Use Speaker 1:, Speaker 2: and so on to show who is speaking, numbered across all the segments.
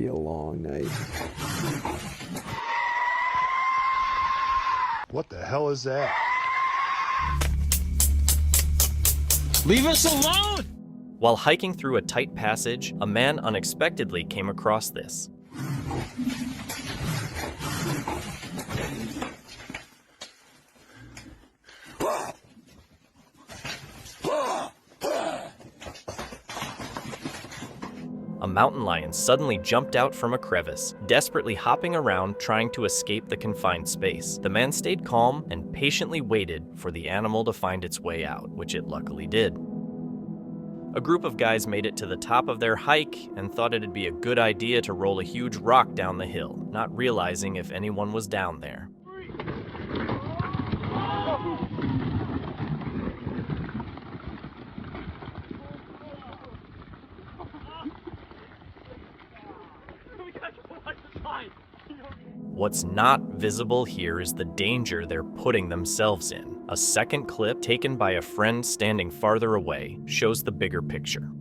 Speaker 1: be a long night.
Speaker 2: What the hell is that?
Speaker 3: Leave us alone!
Speaker 4: While hiking through a tight passage, a man unexpectedly came across this. A mountain lion suddenly jumped out from a crevice, desperately hopping around trying to escape the confined space. The man stayed calm and patiently waited for the animal to find its way out, which it luckily did. A group of guys made it to the top of their hike and thought it'd be a good idea to roll a huge rock down the hill, not realizing if anyone was down there. What's not visible here is the danger they're putting themselves in. A second clip, taken by a friend standing farther away, shows the bigger picture.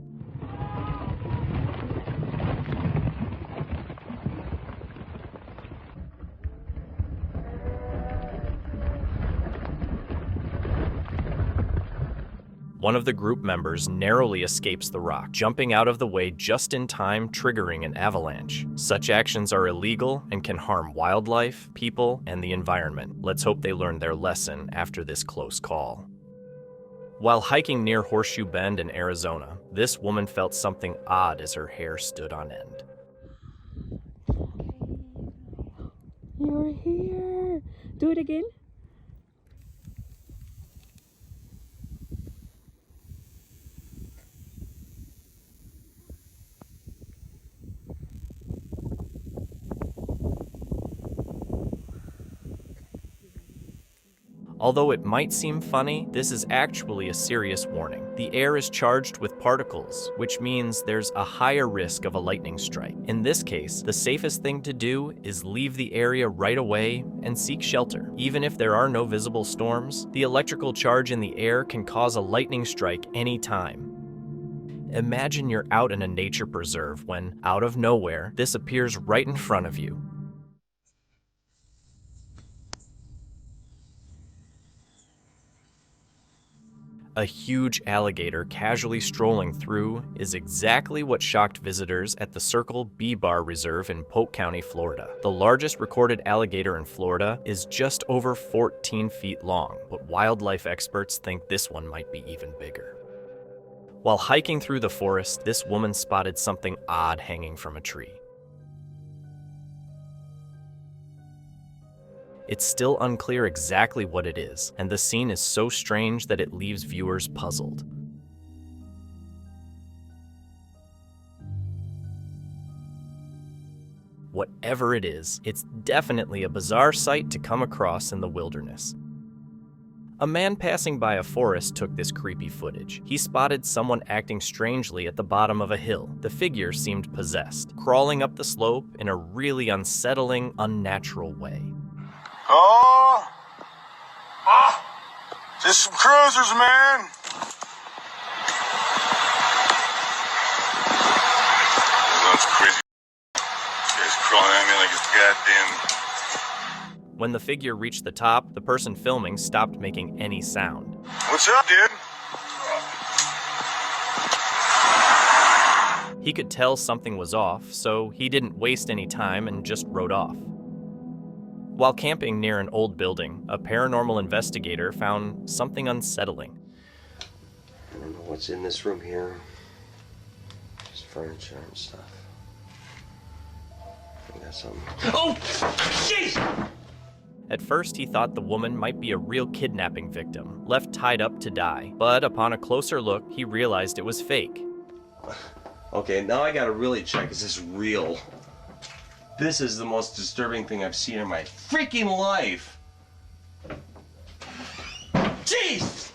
Speaker 4: One of the group members narrowly escapes the rock, jumping out of the way just in time, triggering an avalanche. Such actions are illegal and can harm wildlife, people, and the environment. Let's hope they learn their lesson after this close call. While hiking near Horseshoe Bend in Arizona, this woman felt something odd as her hair stood on end.
Speaker 5: You're here. Do it again.
Speaker 4: Although it might seem funny, this is actually a serious warning. The air is charged with particles, which means there's a higher risk of a lightning strike. In this case, the safest thing to do is leave the area right away and seek shelter. Even if there are no visible storms, the electrical charge in the air can cause a lightning strike anytime. Imagine you're out in a nature preserve when, out of nowhere, this appears right in front of you. A huge alligator casually strolling through is exactly what shocked visitors at the Circle B Bar Reserve in Polk County, Florida. The largest recorded alligator in Florida is just over 14 feet long, but wildlife experts think this one might be even bigger. While hiking through the forest, this woman spotted something odd hanging from a tree. It's still unclear exactly what it is, and the scene is so strange that it leaves viewers puzzled. Whatever it is, it's definitely a bizarre sight to come across in the wilderness. A man passing by a forest took this creepy footage. He spotted someone acting strangely at the bottom of a hill. The figure seemed possessed, crawling up the slope in a really unsettling, unnatural way.
Speaker 2: Oh! Just some cruisers, man! Those crazy guys crawling at me like it's goddamn...
Speaker 4: When the figure reached the top, the person filming stopped making any sound.
Speaker 2: What's up, dude?
Speaker 4: He could tell something was off, so he didn't waste any time and just rode off. While camping near an old building, a paranormal investigator found something unsettling.
Speaker 1: I don't know what's in this room here. Just furniture and stuff. I got something. Oh! Jeez!
Speaker 4: At first, he thought the woman might be a real kidnapping victim, left tied up to die. But upon a closer look, he realized it was fake.
Speaker 1: Okay, now I gotta really check. Is this real? This is the most disturbing thing I've seen in my freaking life. Jeez!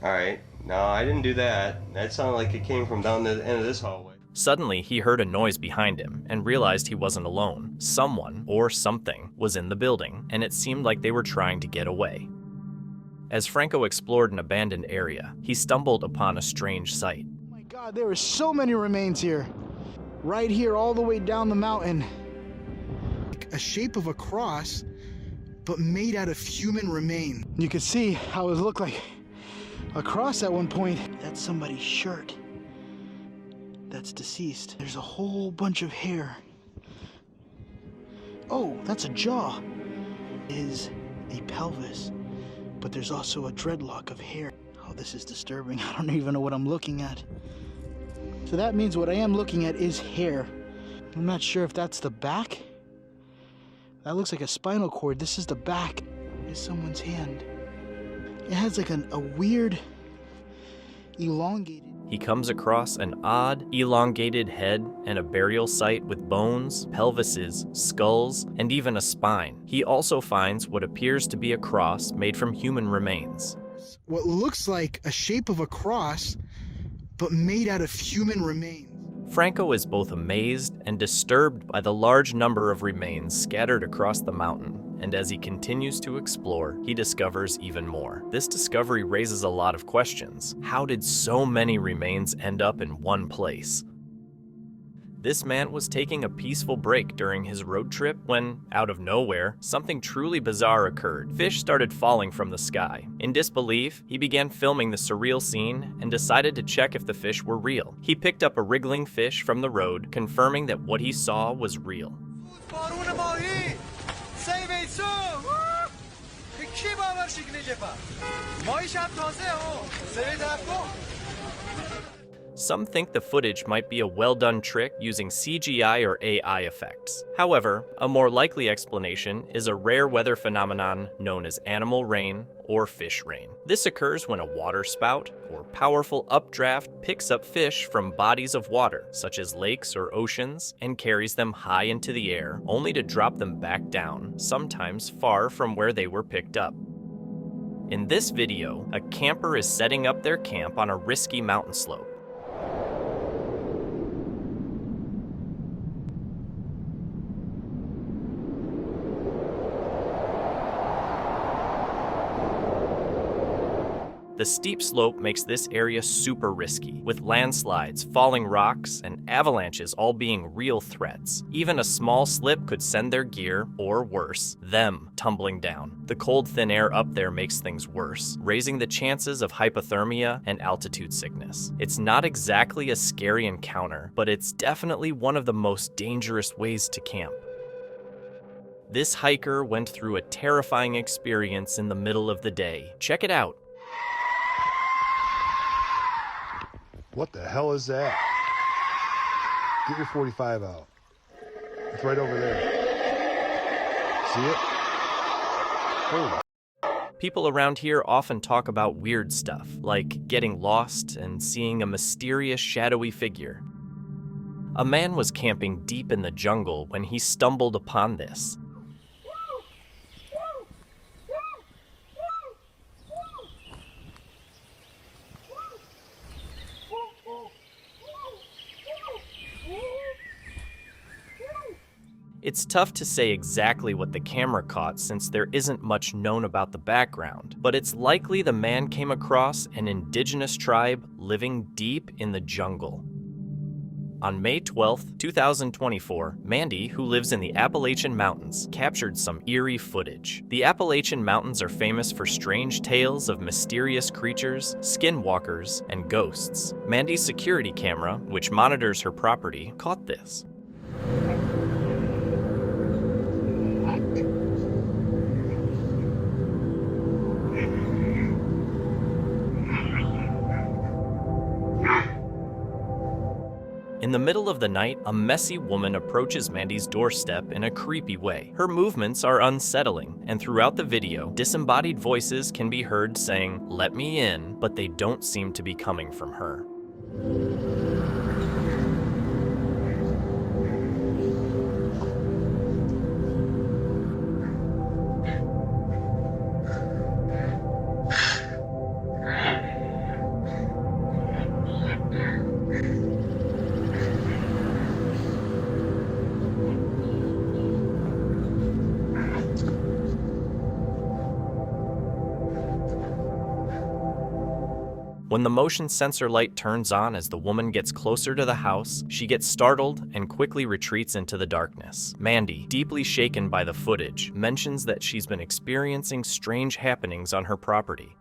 Speaker 1: Alright, no, I didn't do that. That sounded like it came from down the end of this hallway.
Speaker 4: Suddenly, he heard a noise behind him and realized he wasn't alone. Someone, or something, was in the building, and it seemed like they were trying to get away. As Franco explored an abandoned area, he stumbled upon a strange sight.
Speaker 2: Oh my God,
Speaker 6: God, there are so many remains here. Right here, all the way down the mountain. A shape of a cross, but made out of human remain. You can see how it looked like a cross at one point. That's somebody's shirt. That's deceased. There's a whole bunch of hair. Oh, that's a jaw. Is a pelvis, but there's also a dreadlock of hair. Oh, this is disturbing. I don't even know what I'm looking at. So that means what I am looking at is hair. I'm not sure if that's the back. That looks like a spinal cord. This is the back. It's someone's hand. It has like a weird, elongated.
Speaker 4: He comes across an odd, elongated head and a burial site with bones, pelvises, skulls, and even a spine. He also finds what appears to be a cross made from human remains.
Speaker 6: What looks like a shape of a cross, but made out of human remains.
Speaker 4: Franco is both amazed and disturbed by the large number of remains scattered across the mountain, and as he continues to explore, he discovers even more. This discovery raises a lot of questions. How did so many remains end up in one place? This man was taking a peaceful break during his road trip when, out of nowhere, something truly bizarre occurred. Fish started falling from the sky. In disbelief, he began filming the surreal scene and decided to check if the fish were real. He picked up a wriggling fish from the road, confirming that what he saw was real. Some think the footage might be a well-done trick using CGI or AI effects. However, a more likely explanation is a rare weather phenomenon known as animal rain or fish rain. This occurs when a water spout or powerful updraft picks up fish from bodies of water, such as lakes or oceans, and carries them high into the air, only to drop them back down, sometimes far from where they were picked up. In this video, a camper is setting up their camp on a risky mountain slope. The steep slope makes this area super risky, with landslides, falling rocks, and avalanches all being real threats. Even a small slip could send their gear, or worse, them, tumbling down. The cold, thin air up there makes things worse, raising the chances of hypothermia and altitude sickness. It's not exactly a scary encounter, but it's definitely one of the most dangerous ways to camp. This hiker went through a terrifying experience in the middle of the day. Check it out.
Speaker 7: What the hell is that? Get your 45 out. It's right over there. See it? Holy.
Speaker 4: People around here often talk about weird stuff, like getting lost and seeing a mysterious shadowy figure. A man was camping deep in the jungle when he stumbled upon this. It's tough to say exactly what the camera caught since there isn't much known about the background, but it's likely the man came across an indigenous tribe living deep in the jungle. On May 12, 2024, Mandy, who lives in the Appalachian Mountains, captured some eerie footage. The Appalachian Mountains are famous for strange tales of mysterious creatures, skinwalkers, and ghosts. Mandy's security camera, which monitors her property, caught this. In the middle of the night, a messy woman approaches Mandy's doorstep in a creepy way. Her movements are unsettling, and throughout the video, disembodied voices can be heard saying, "Let me in," but they don't seem to be coming from her. When the motion sensor light turns on as the woman gets closer to the house, she gets startled and quickly retreats into the darkness. Mandy, deeply shaken by the footage, mentions that she's been experiencing strange happenings on her property.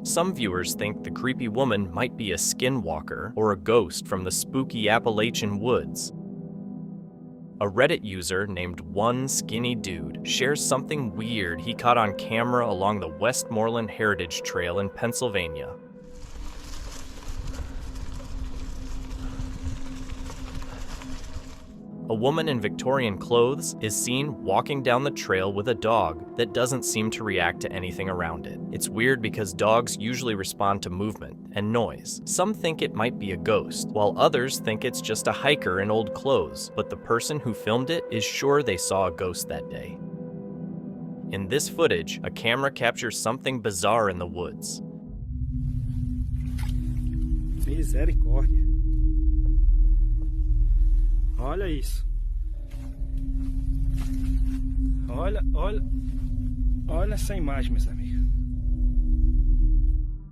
Speaker 4: Some viewers think the creepy woman might be a skinwalker or a ghost from the spooky Appalachian woods. A Reddit user named One Skinny Dude shares something weird he caught on camera along the Westmoreland Heritage Trail in Pennsylvania. A woman in Victorian clothes is seen walking down the trail with a dog that doesn't seem to react to anything around it. It's weird because dogs usually respond to movement and noise. Some think it might be a ghost, while others think it's just a hiker in old clothes, but the person who filmed it is sure they saw a ghost that day. In this footage, a camera captures something bizarre in the woods.
Speaker 3: Misericórdia. Olha isso. Olha essa imagem, meus amigos.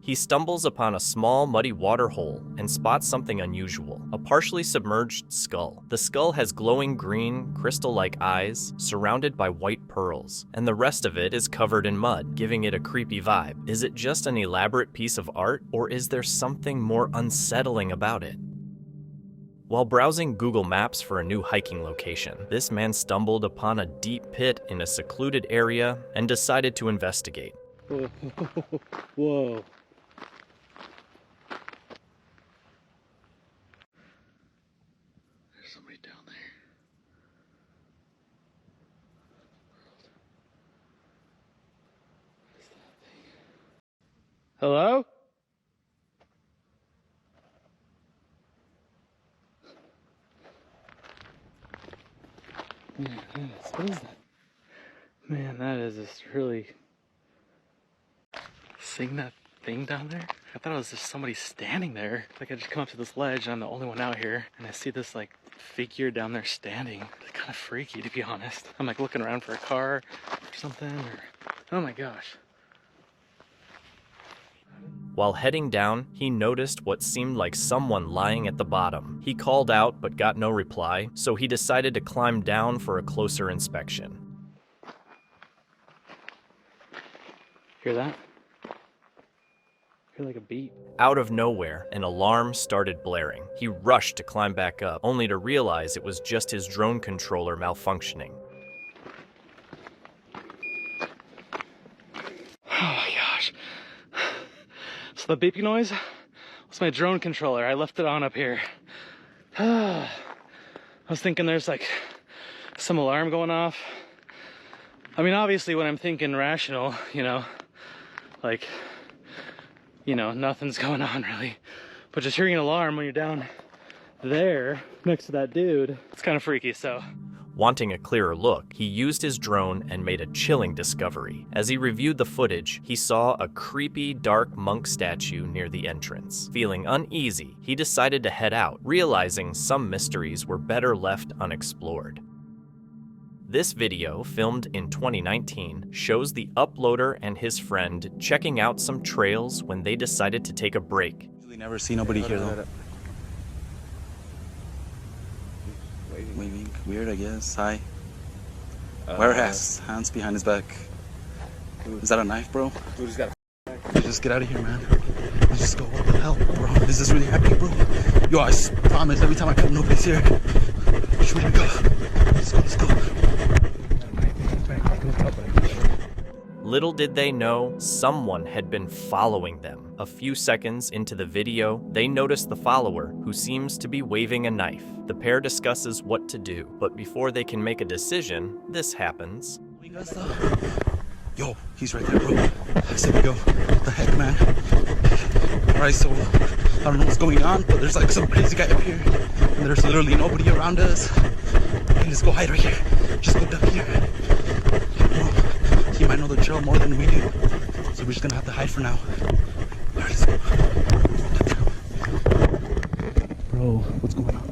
Speaker 4: He stumbles upon a small, muddy water hole and spots something unusual, a partially submerged skull. The skull has glowing green, crystal-like eyes, surrounded by white pearls, and the rest of it is covered in mud, giving it a creepy vibe. Is it just an elaborate piece of art, or is there something more unsettling about it? While browsing Google Maps for a new hiking location, this man stumbled upon a deep pit in a secluded area and decided to investigate.
Speaker 3: Whoa.
Speaker 6: There's somebody down there. What is that thing?
Speaker 3: Hello?
Speaker 6: Man, what is that? Man, that is just really... Seeing that thing down there? I thought it was just somebody standing there. Like I just come up to this ledge, I'm the only one out here, and I see this like figure down there standing. It's kind of freaky, to be honest. I'm like looking around for a car or something, or... Oh my gosh.
Speaker 4: While heading down, he noticed what seemed like someone lying at the bottom. He called out but got no reply, so he decided to climb down for a closer inspection.
Speaker 6: Hear that? Hear like a beat.
Speaker 4: Out of nowhere, an alarm started blaring. He rushed to climb back up, only to realize it was just his drone controller malfunctioning.
Speaker 6: Oh my gosh. So the beeping noise was my drone controller. I left it on up here. I was thinking there's like some alarm going off. I mean, obviously when I'm thinking rational, like, nothing's going on really. But just hearing an alarm when you're down there next to that dude, it's kind of freaky, so.
Speaker 4: Wanting a clearer look, he used his drone and made a chilling discovery. As he reviewed the footage, he saw a creepy, dark monk statue near the entrance. Feeling uneasy, he decided to head out, realizing some mysteries were better left unexplored. This video, filmed in 2019, shows the uploader and his friend checking out some trails when they decided to take a break.
Speaker 8: Usually never see nobody here though. Waving. Weird, I guess. Hi. Where hands behind his back. Is that a knife, bro?
Speaker 3: Dude, he's got
Speaker 8: Just get out of here, man. Let's just go. What the hell, bro? Is this really happening, bro? Yo, I promise every time I come, nobody's here. Should we go? Let's go.
Speaker 4: Little did they know, someone had been following them. A few seconds into the video, they notice the follower, who seems to be waving a knife. The pair discusses what to do, but before they can make a decision, this happens.
Speaker 8: Yo, he's right there, bro. I said we go. What the heck, man? Alright, so I don't know what's going on, but there's like some crazy guy up here, and there's literally nobody around us. Hey, let's go hide right here. Just go down here. He might know the trail more than we do, so we're just gonna have to hide for now. Alright, let's go. Bro, what's going on?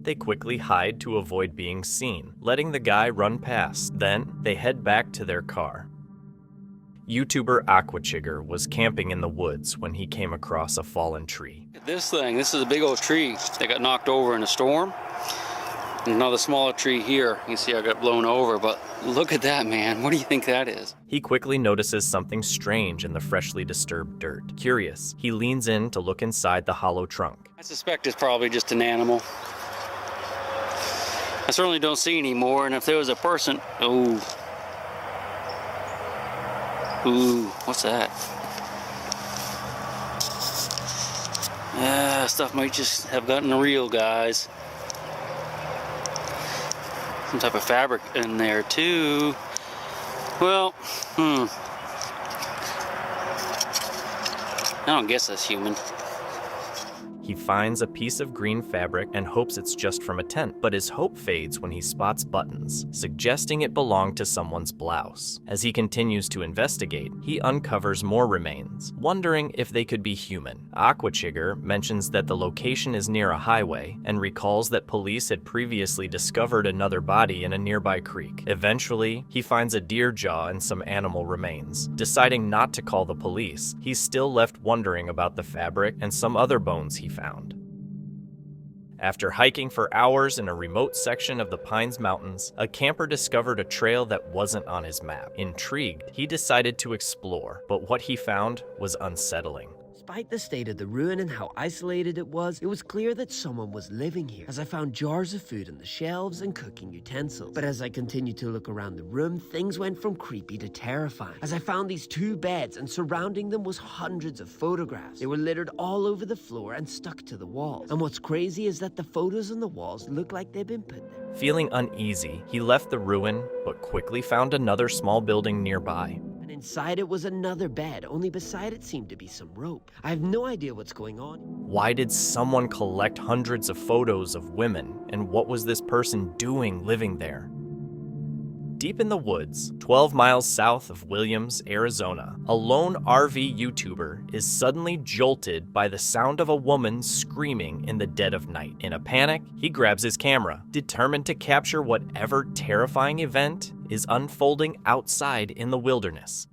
Speaker 4: They quickly hide to avoid being seen, letting the guy run past. Then, they head back to their car. YouTuber Aquachigger was camping in the woods when he came across a fallen tree.
Speaker 9: This is a big old tree that got knocked over in a storm. And another smaller tree here. You can see I got blown over, but look at that, man. What do you think that is?
Speaker 4: He quickly notices something strange in the freshly disturbed dirt. Curious, he leans in to look inside the hollow trunk.
Speaker 9: I suspect it's probably just an animal. I certainly don't see any more, and if there was a person, ooh, what's that? Stuff might just have gotten real, guys. Some type of fabric in there too. Well, I don't guess that's human.
Speaker 4: He finds a piece of green fabric and hopes it's just from a tent, but his hope fades when he spots buttons, suggesting it belonged to someone's blouse. As he continues to investigate, he uncovers more remains, wondering if they could be human. Aquachigger mentions that the location is near a highway and recalls that police had previously discovered another body in a nearby creek. Eventually, he finds a deer jaw and some animal remains. Deciding not to call the police, he's still left wondering about the fabric and some other bones he found. After hiking for hours in a remote section of the Pines Mountains, a camper discovered a trail that wasn't on his map. Intrigued, he decided to explore, but what he found was unsettling.
Speaker 10: Despite the state of the ruin and how isolated it was clear that someone was living here, as I found jars of food on the shelves and cooking utensils. But as I continued to look around the room, things went from creepy to terrifying, as I found these 2 beds and surrounding them was hundreds of photographs. They were littered all over the floor and stuck to the walls. And what's crazy is that the photos on the walls look like they've been put there.
Speaker 4: Feeling uneasy, he left the ruin, but quickly found another small building nearby.
Speaker 10: Inside it was another bed, only beside it seemed to be some rope. I have no idea what's going on.
Speaker 4: Why did someone collect hundreds of photos of women, and what was this person doing living there? Deep in the woods, 12 miles south of Williams, Arizona, a lone RV YouTuber is suddenly jolted by the sound of a woman screaming in the dead of night. In a panic, he grabs his camera, determined to capture whatever terrifying event is unfolding outside in the wilderness.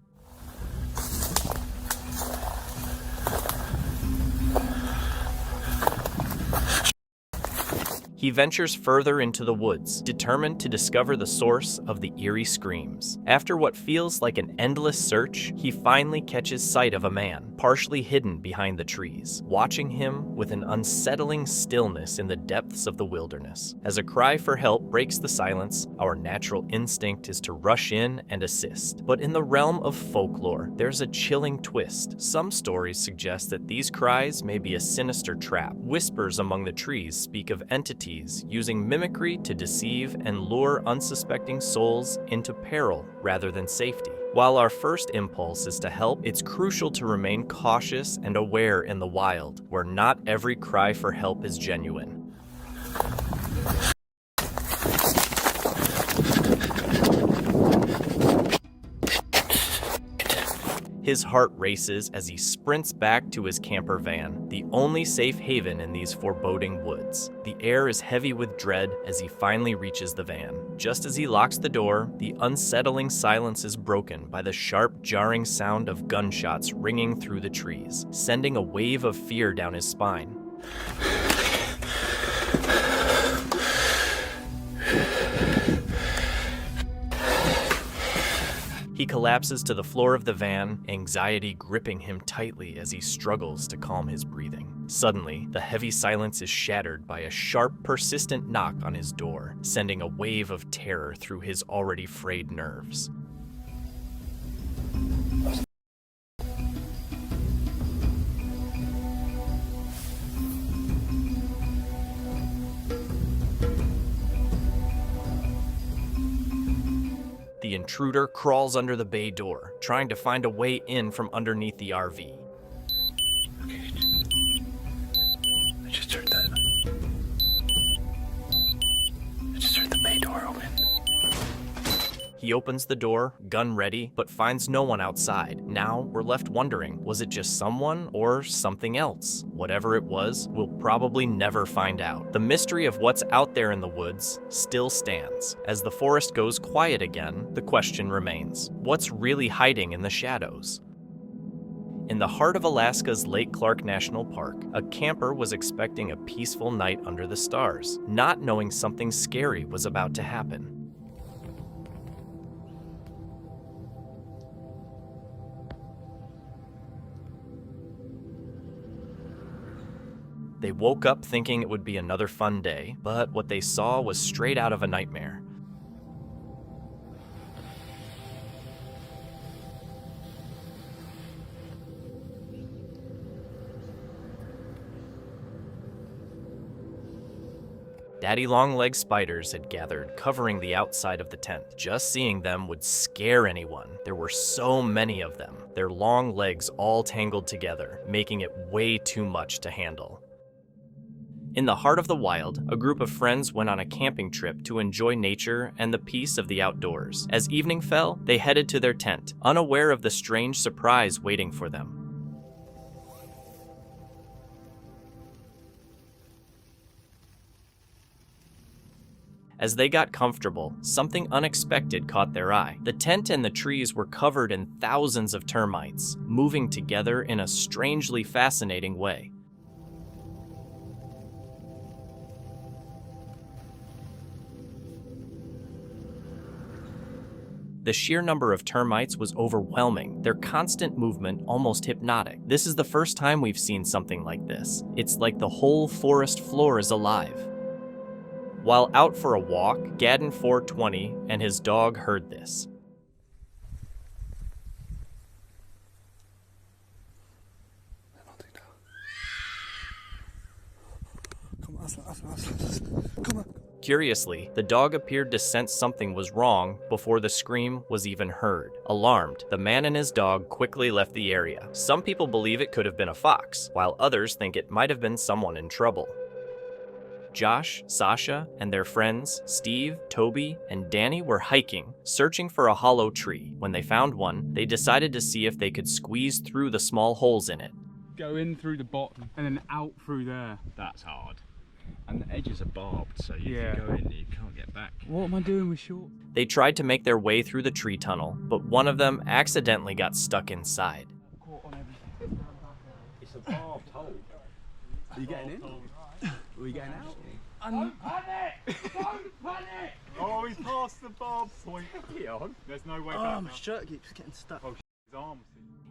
Speaker 4: He ventures further into the woods, determined to discover the source of the eerie screams. After what feels like an endless search, he finally catches sight of a man, partially hidden behind the trees, watching him with an unsettling stillness in the depths of the wilderness. As a cry for help breaks the silence, our natural instinct is to rush in and assist. But in the realm of folklore, there's a chilling twist. Some stories suggest that these cries may be a sinister trap. Whispers among the trees speak of entities using mimicry to deceive and lure unsuspecting souls into peril rather than safety. While our first impulse is to help, it's crucial to remain cautious and aware in the wild, where not every cry for help is genuine. His heart races as he sprints back to his camper van, the only safe haven in these foreboding woods. The air is heavy with dread as he finally reaches the van. Just as he locks the door, the unsettling silence is broken by the sharp, jarring sound of gunshots ringing through the trees, sending a wave of fear down his spine. He collapses to the floor of the van, anxiety gripping him tightly as he struggles to calm his breathing. Suddenly, the heavy silence is shattered by a sharp, persistent knock on his door, sending a wave of terror through his already frayed nerves. The intruder crawls under the bay door, trying to find a way in from underneath the RV.
Speaker 8: Okay,
Speaker 4: He opens the door, gun ready, but finds no one outside. Now we're left wondering, was it just someone or something else? Whatever it was, we'll probably never find out. The mystery of what's out there in the woods still stands. As the forest goes quiet again, the question remains, what's really hiding in the shadows? In the heart of Alaska's Lake Clark National Park, a camper was expecting a peaceful night under the stars, not knowing something scary was about to happen. They woke up thinking it would be another fun day, but what they saw was straight out of a nightmare. Daddy long-legged spiders had gathered, covering the outside of the tent. Just seeing them would scare anyone. There were so many of them, their long legs all tangled together, making it way too much to handle. In the heart of the wild, a group of friends went on a camping trip to enjoy nature and the peace of the outdoors. As evening fell, they headed to their tent, unaware of the strange surprise waiting for them. As they got comfortable, something unexpected caught their eye. The tent and the trees were covered in thousands of termites, moving together in a strangely fascinating way. The sheer number of termites was overwhelming, their constant movement almost hypnotic. This is the first time we've seen something like this. It's like the whole forest floor is alive. While out for a walk, Gadden 420 and his dog heard this.
Speaker 8: Come on.
Speaker 4: Curiously, the dog appeared to sense something was wrong before the scream was even heard. Alarmed, the man and his dog quickly left the area. Some people believe it could have been a fox, while others think it might have been someone in trouble. Josh, Sasha, and their friends, Steve, Toby, and Danny were hiking, searching for a hollow tree. When they found one, they decided to see if they could squeeze through the small holes in it.
Speaker 11: Go in through the bottom and then out through there.
Speaker 12: That's hard. And the edges are barbed, so you
Speaker 11: Yeah.
Speaker 12: can go in and you can't get back.
Speaker 11: What am I doing with short?
Speaker 4: They tried to make their way through the tree tunnel, but one of them accidentally got stuck inside.
Speaker 12: It's a barbed hole.
Speaker 8: Are you getting in? Are we getting out?
Speaker 11: Don't panic!
Speaker 12: Oh, he's past the barbed point. There's no way back.
Speaker 8: My shirt keeps getting stuck.
Speaker 12: Oh, his arms.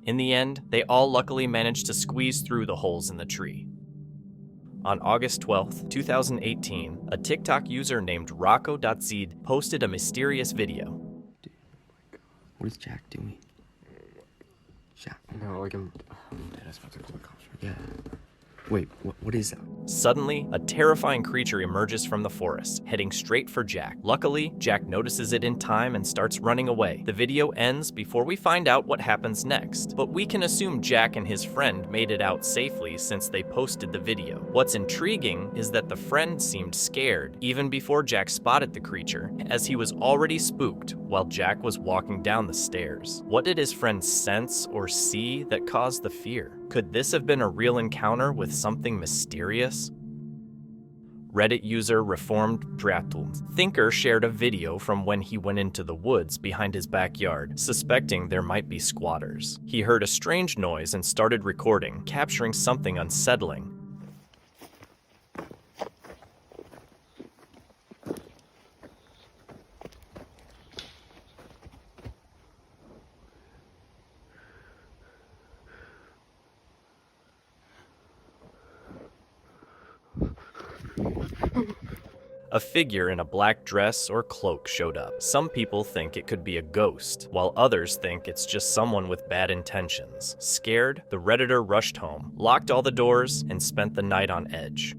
Speaker 4: In the end, they all luckily managed to squeeze through the holes in the tree. On August 12th, 2018, a TikTok user named Rocco.Zed posted a mysterious video.
Speaker 13: Dude, oh my God. What is Jack doing? Jack? No, like I'm dead. I was about to call the cops. Yeah. Wait, what is that?
Speaker 4: Suddenly, a terrifying creature emerges from the forest, heading straight for Jack. Luckily, Jack notices it in time and starts running away. The video ends before we find out what happens next, but we can assume Jack and his friend made it out safely since they posted the video. What's intriguing is that the friend seemed scared even before Jack spotted the creature, as he was already spooked while Jack was walking down the stairs. What did his friend sense or see that caused the fear? Could this have been a real encounter with something mysterious? Reddit user Reformed Dratum Thinker shared a video from when he went into the woods behind his backyard, suspecting there might be squatters. He heard a strange noise and started recording, capturing something unsettling. A figure in a black dress or cloak showed up. Some people think it could be a ghost, while others think it's just someone with bad intentions. Scared, the Redditor rushed home, locked all the doors, and spent the night on edge.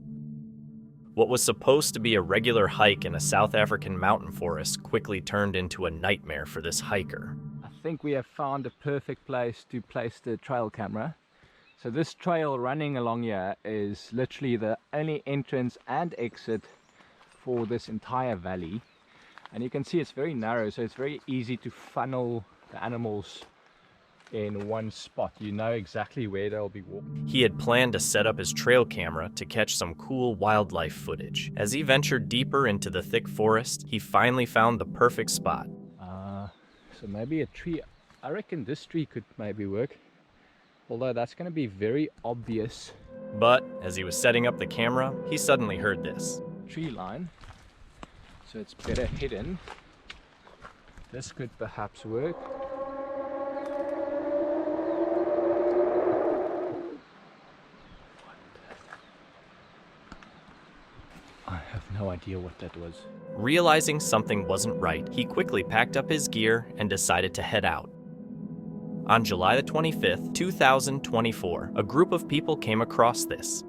Speaker 4: What was supposed to be a regular hike in a South African mountain forest quickly turned into a nightmare for this hiker.
Speaker 11: I think we have found a perfect place to place the trail camera. So this trail running along here is literally the only entrance and exit for this entire valley. And you can see it's very narrow, so it's very easy to funnel the animals in one spot. You know exactly where they'll be walking.
Speaker 4: He had planned to set up his trail camera to catch some cool wildlife footage. As he ventured deeper into the thick forest, he finally found the perfect spot.
Speaker 11: So maybe a tree. I reckon this tree could maybe work. Although that's going to be very obvious.
Speaker 4: But as he was setting up the camera, he suddenly heard this.
Speaker 11: Tree line. So it's better hidden. This could perhaps work. I have no idea what that was.
Speaker 4: Realizing something wasn't right, he quickly packed up his gear and decided to head out. On July the 25th, 2024, a group of people came across this.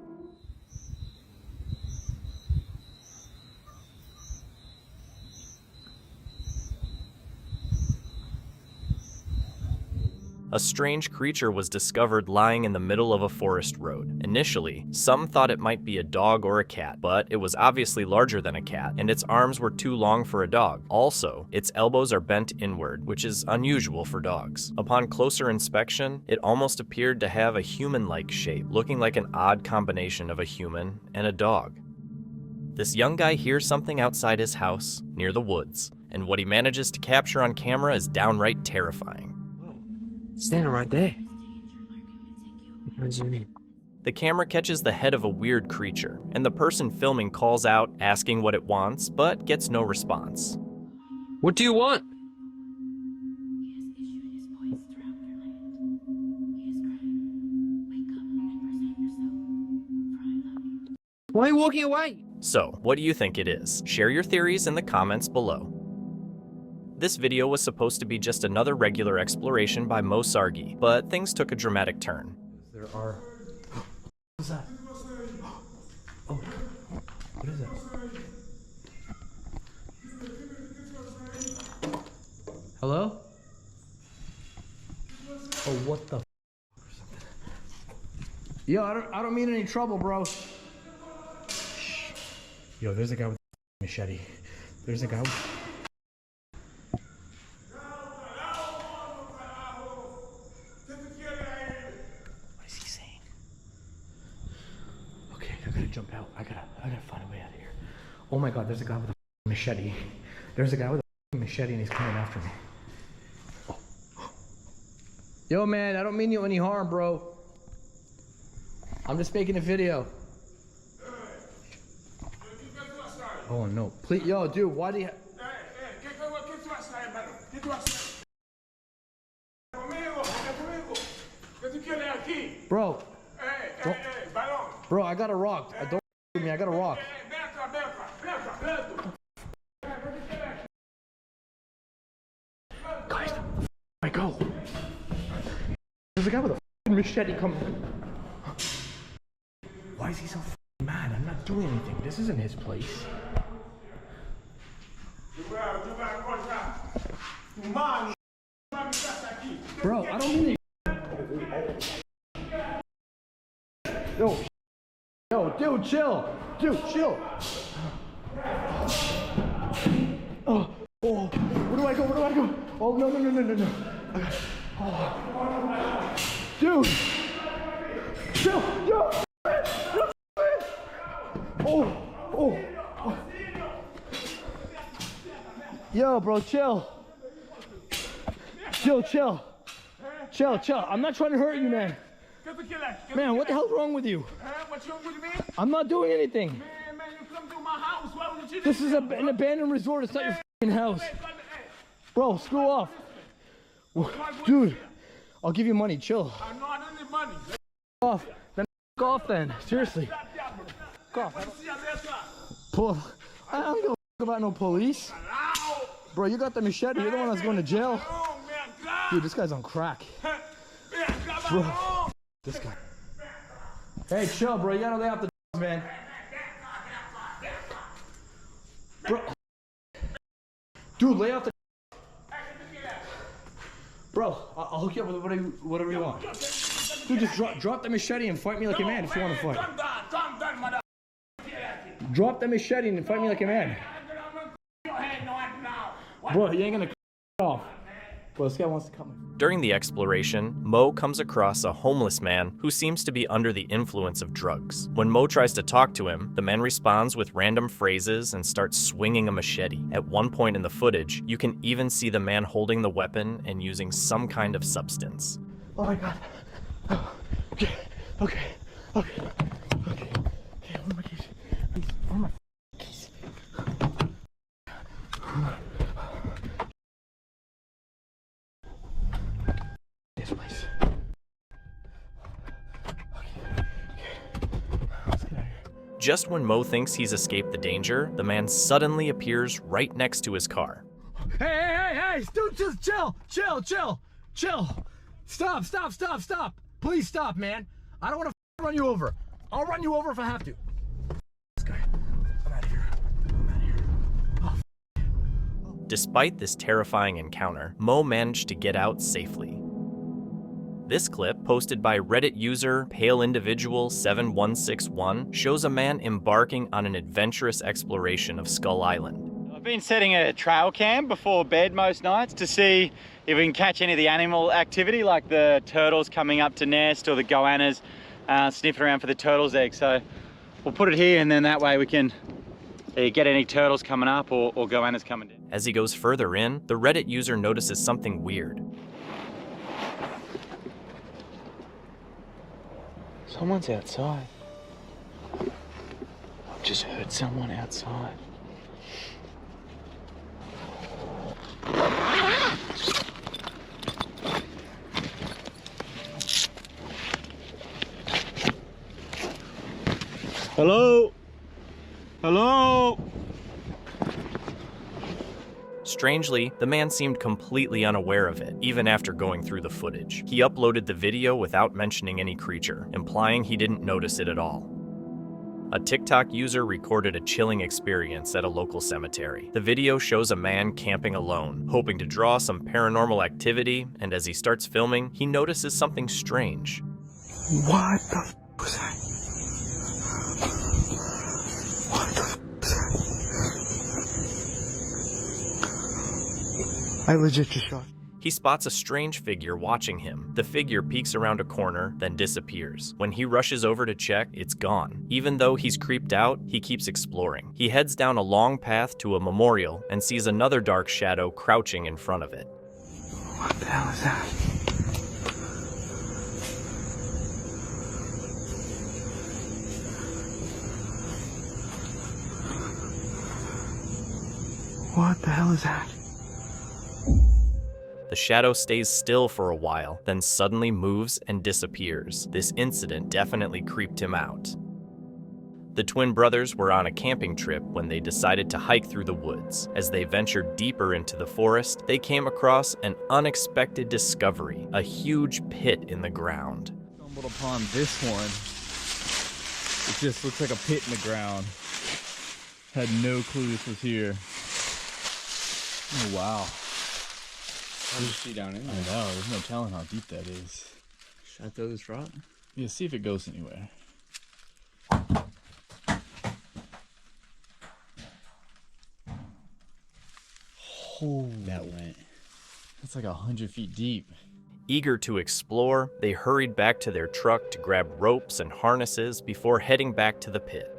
Speaker 4: A strange creature was discovered lying in the middle of a forest road. Initially, some thought it might be a dog or a cat, but it was obviously larger than a cat, and its arms were too long for a dog. Also, its elbows are bent inward, which is unusual for dogs. Upon closer inspection, it almost appeared to have a human-like shape, looking like an odd combination of a human and a dog. This young guy hears something outside his house, near the woods, and what he manages to capture on camera is downright terrifying.
Speaker 13: Standing right there. Zoom in.
Speaker 4: The camera catches the head of a weird creature, and the person filming calls out, asking what it wants, but gets no response.
Speaker 13: What do you want? Why are you walking away?
Speaker 4: So, what do you think it is? Share your theories in the comments below. This video was supposed to be just another regular exploration by Mo Sargi, but things took a dramatic turn.
Speaker 13: There are... What's that? Oh, what is that? Hello? Oh, what the?
Speaker 6: Yo, I don't mean any trouble, bro.
Speaker 14: Yo, there's a guy with a machete. There's a guy with... Jump out. I gotta find a way out of here. Oh my god, there's a guy with a machete. There's a guy with a machete and he's coming after me.
Speaker 6: Oh. Yo, man, I don't mean you any harm, bro. I'm just making a video.
Speaker 14: Oh no.
Speaker 6: Please, yo, dude, why do you... Bro. Bro, I got a rock. Don't me, I got a rock.
Speaker 14: Guys, I go. There's a guy with a machete coming. Why is he so mad? I'm not doing anything. This isn't his place.
Speaker 6: Bro, I don't mean to... Yo, dude, chill. Dude, chill. Oh, where do I go? Where do I go? Oh, no. Oh. Dude. Chill. Yo. Oh. Yo, bro, chill. Chill. I'm not trying to hurt you, man. Man, what the hell's wrong with you?
Speaker 12: What's wrong with me?
Speaker 6: I'm not doing anything.
Speaker 12: Man, you come to my house. Why would you do
Speaker 6: This is an abandoned resort. It's not your f***ing house. Bro, screw off. Dude, I'll give you money. Chill.
Speaker 12: I know I don't need money.
Speaker 6: Off. Then f*** off then. Seriously. F*** off. I don't give a f*** about no police. Bro, you got the machete. You're the one that's going to jail. Dude, this guy's on crack. Bro. This guy. Hey, chill, bro. You gotta lay off the dogs, man. Bro. Dude, lay off the... Bro, I'll hook you up with whatever you want. Dude, just drop the machete and fight me like a man if you want to fight. Drop the machete and fight me like a man.
Speaker 14: Boy, you ain't gonna off. Well, this guy wants to come.
Speaker 4: During the exploration, Mo comes across a homeless man who seems to be under the influence of drugs. When Mo tries to talk to him, the man responds with random phrases and starts swinging a machete. At one point in the footage, you can even see the man holding the weapon and using some kind of substance.
Speaker 14: Oh my god. Oh, okay. Okay. Okay. Okay. Okay, where are my keys? Where are my keys? This place.
Speaker 4: Just when Mo thinks he's escaped the danger, the man suddenly appears right next to his car.
Speaker 14: Hey, dude, just chill. Stop. Please stop, man. I don't want to run you over. I'll run you over if I have to. This guy, I'm out of here.
Speaker 4: Despite this terrifying encounter, Mo managed to get out safely. This clip, posted by Reddit user PaleIndividual7161, shows a man embarking on an adventurous exploration of Skull Island.
Speaker 15: I've been setting a trail cam before bed most nights to see if we can catch any of the animal activity, like the turtles coming up to nest or the goannas sniffing around for the turtles' eggs. So we'll put it here, and then that way we can get any turtles coming up or goannas coming down.
Speaker 4: As he goes further in, the Reddit user notices something weird.
Speaker 15: Someone's outside. I've just heard someone outside. Hello? Hello?
Speaker 4: Strangely, the man seemed completely unaware of it, even after going through the footage. He uploaded the video without mentioning any creature, implying he didn't notice it at all. A TikTok user recorded a chilling experience at a local cemetery. The video shows a man camping alone, hoping to draw some paranormal activity, and as he starts filming, he notices something strange.
Speaker 14: What the f was that? What the f was that? I legit just shot.
Speaker 4: He spots a strange figure watching him. The figure peeks around a corner, then disappears. When he rushes over to check, it's gone. Even though he's creeped out, he keeps exploring. He heads down a long path to a memorial and sees another dark shadow crouching in front of it.
Speaker 14: What the hell is that? What the hell is that?
Speaker 4: The shadow stays still for a while, then suddenly moves and disappears. This incident definitely creeped him out. The twin brothers were on a camping trip when they decided to hike through the woods. As they ventured deeper into the forest, they came across an unexpected discovery, a huge pit in the ground.
Speaker 12: Stumbled upon this one. It just looks like a pit in the ground. Had no clue this was here. Oh wow. How much see down in there? I know, there's no telling how deep that is.
Speaker 13: Should I throw this rock?
Speaker 12: Yeah, see if it goes anywhere. Oh,
Speaker 13: that went.
Speaker 12: That's like 100 feet deep.
Speaker 4: Eager to explore, they hurried back to their truck to grab ropes and harnesses before heading back to the pit.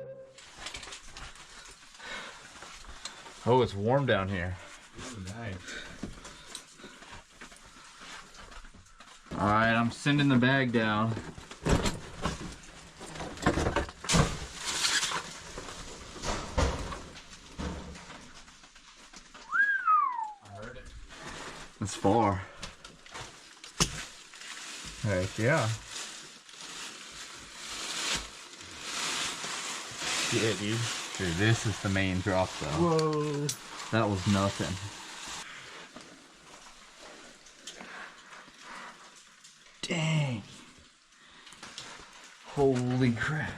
Speaker 12: Oh, it's warm down here. Nice. Alright, I'm sending the bag down. I heard it. It's far. Heck yeah. Yeah, dude. Dude, this is the main drop though.
Speaker 14: Whoa.
Speaker 12: That was nothing.
Speaker 14: Dang.
Speaker 12: Holy crap.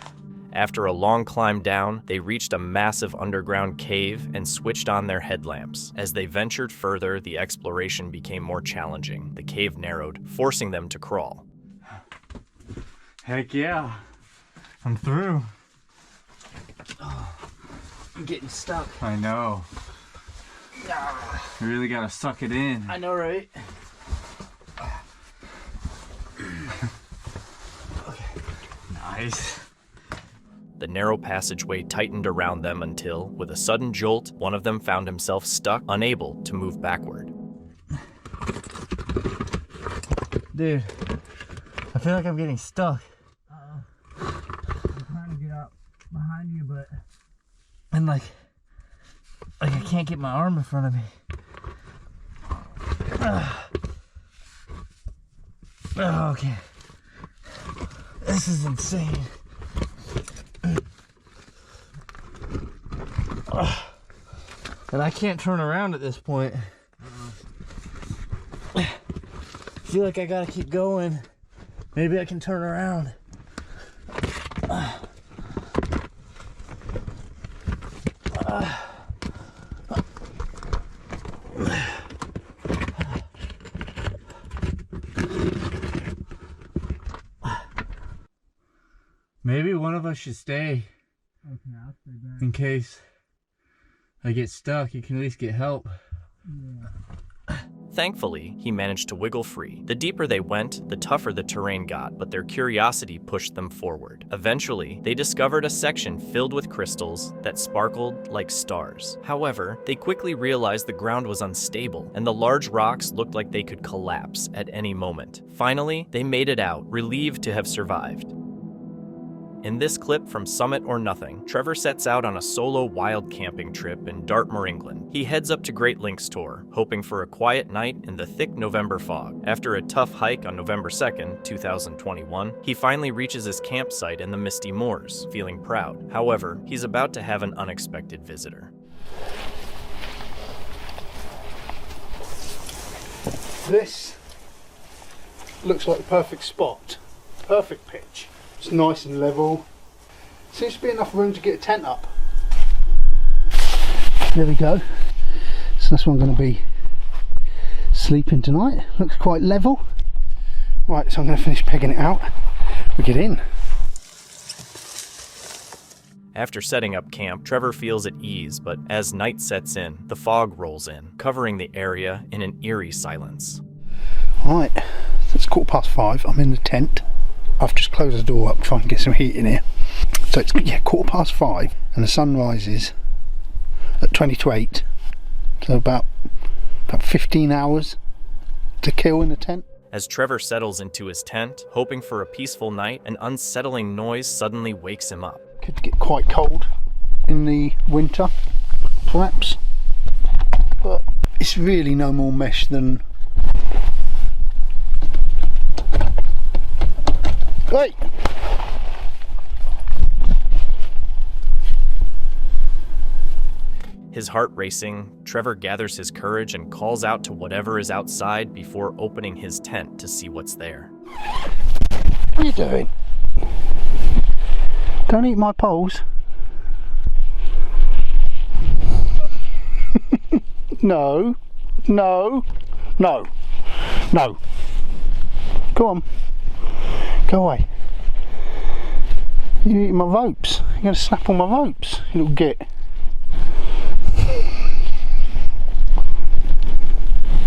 Speaker 4: After a long climb down, they reached a massive underground cave and switched on their headlamps. As they ventured further, the exploration became more challenging. The cave narrowed, forcing them to crawl.
Speaker 12: Heck yeah. I'm through.
Speaker 13: Oh, I'm getting stuck.
Speaker 12: I know. You really gotta suck it in.
Speaker 6: I know, right?
Speaker 12: Okay. Nice.
Speaker 4: The narrow passageway tightened around them until, with a sudden jolt, one of them found himself stuck, unable to move backward.
Speaker 12: Dude, I feel like I'm getting stuck.
Speaker 6: I'm trying to get up behind you, but...
Speaker 12: And like I can't get my arm in front of me. Oh, okay. This is insane. And I can't turn around at this point. I feel like I gotta keep going. Maybe I can turn around. Maybe one of us should stay.
Speaker 6: Okay, I'll stay back.
Speaker 12: In case I get stuck, you can at least get help.
Speaker 6: Yeah.
Speaker 4: Thankfully, he managed to wiggle free. The deeper they went, the tougher the terrain got, but their curiosity pushed them forward. Eventually, they discovered a section filled with crystals that sparkled like stars. However, they quickly realized the ground was unstable, and the large rocks looked like they could collapse at any moment. Finally, they made it out, relieved to have survived. In this clip from Summit or Nothing, Trevor sets out on a solo wild camping trip in Dartmoor, England. He heads up to Great Links Tor, hoping for a quiet night in the thick November fog. After a tough hike on November 2nd, 2021, he finally reaches his campsite in the misty moors, feeling proud. However, he's about to have an unexpected visitor.
Speaker 6: This looks like the perfect spot. Perfect pitch. It's nice and level. Seems to be enough room to get a tent up. There we go. So that's where I'm going to be sleeping tonight. Looks quite level. Right, so I'm going to finish pegging it out. We get in.
Speaker 4: After setting up camp, Trevor feels at ease, but as night sets in, the fog rolls in, covering the area in an eerie silence.
Speaker 6: Right, so it's 5:15. I'm in the tent. I've just closed the door up to try and get some heat in here. So it's 5:15 and the sun rises at 20 to 8. So about 15 hours to kill in the tent.
Speaker 4: As Trevor settles into his tent, hoping for a peaceful night, an unsettling noise suddenly wakes him up.
Speaker 6: Could get quite cold in the winter, perhaps. But it's really no more mesh than... Hey!
Speaker 4: His heart racing, Trevor gathers his courage and calls out to whatever is outside before opening his tent to see what's there.
Speaker 6: What are you doing? Don't eat my poles. No, no, no, no. Go on. Go away. You're eating my ropes. You're going to snap on my ropes, you little git.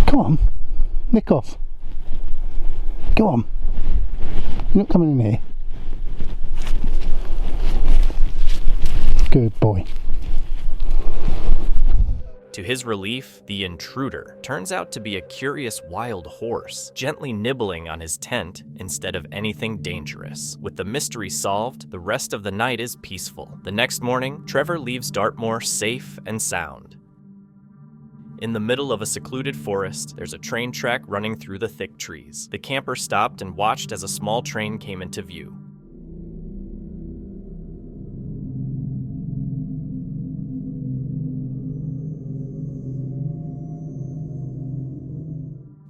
Speaker 6: Come on. Nick off. Go on. You're not coming in here. Good boy.
Speaker 4: To his relief, the intruder turns out to be a curious wild horse, gently nibbling on his tent instead of anything dangerous. With the mystery solved, the rest of the night is peaceful. The next morning, Trevor leaves Dartmoor safe and sound. In the middle of a secluded forest, there's a train track running through the thick trees. The camper stopped and watched as a small train came into view.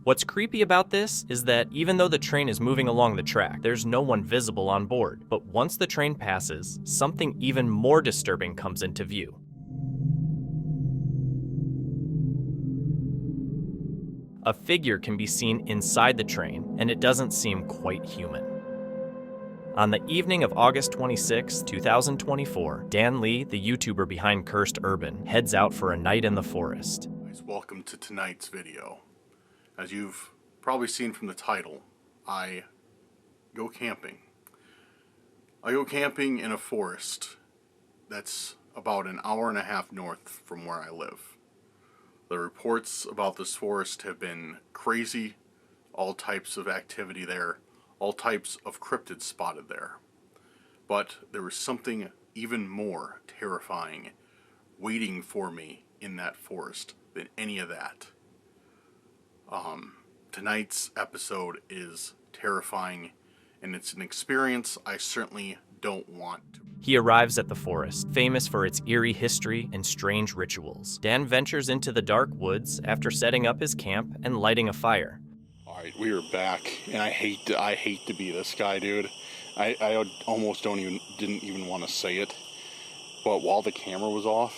Speaker 4: What's creepy about this is that even though the train is moving along the track, there's no one visible on board. But once the train passes, something even more disturbing comes into view. A figure can be seen inside the train, and it doesn't seem quite human. On the evening of August 26, 2024, Dan Lee, the YouTuber behind Cursed Urban, heads out for a night in the forest.
Speaker 16: guys, welcome to tonight's video. As you've probably seen from the title, I go camping. I go camping in a forest that's about an hour and a half north from where I live. The reports about this forest have been crazy, all types of activity there, all types of cryptids spotted there. But there was something even more terrifying waiting for me in that forest than any of that. Tonight's episode is terrifying, and it's an experience I certainly don't want to.
Speaker 4: He arrives at the forest, famous for its eerie history and strange rituals. Dan ventures into the dark woods after setting up his camp and lighting a fire.
Speaker 16: Alright, we are back, and I hate to be this guy, dude. I almost didn't even want to say it, but while the camera was off,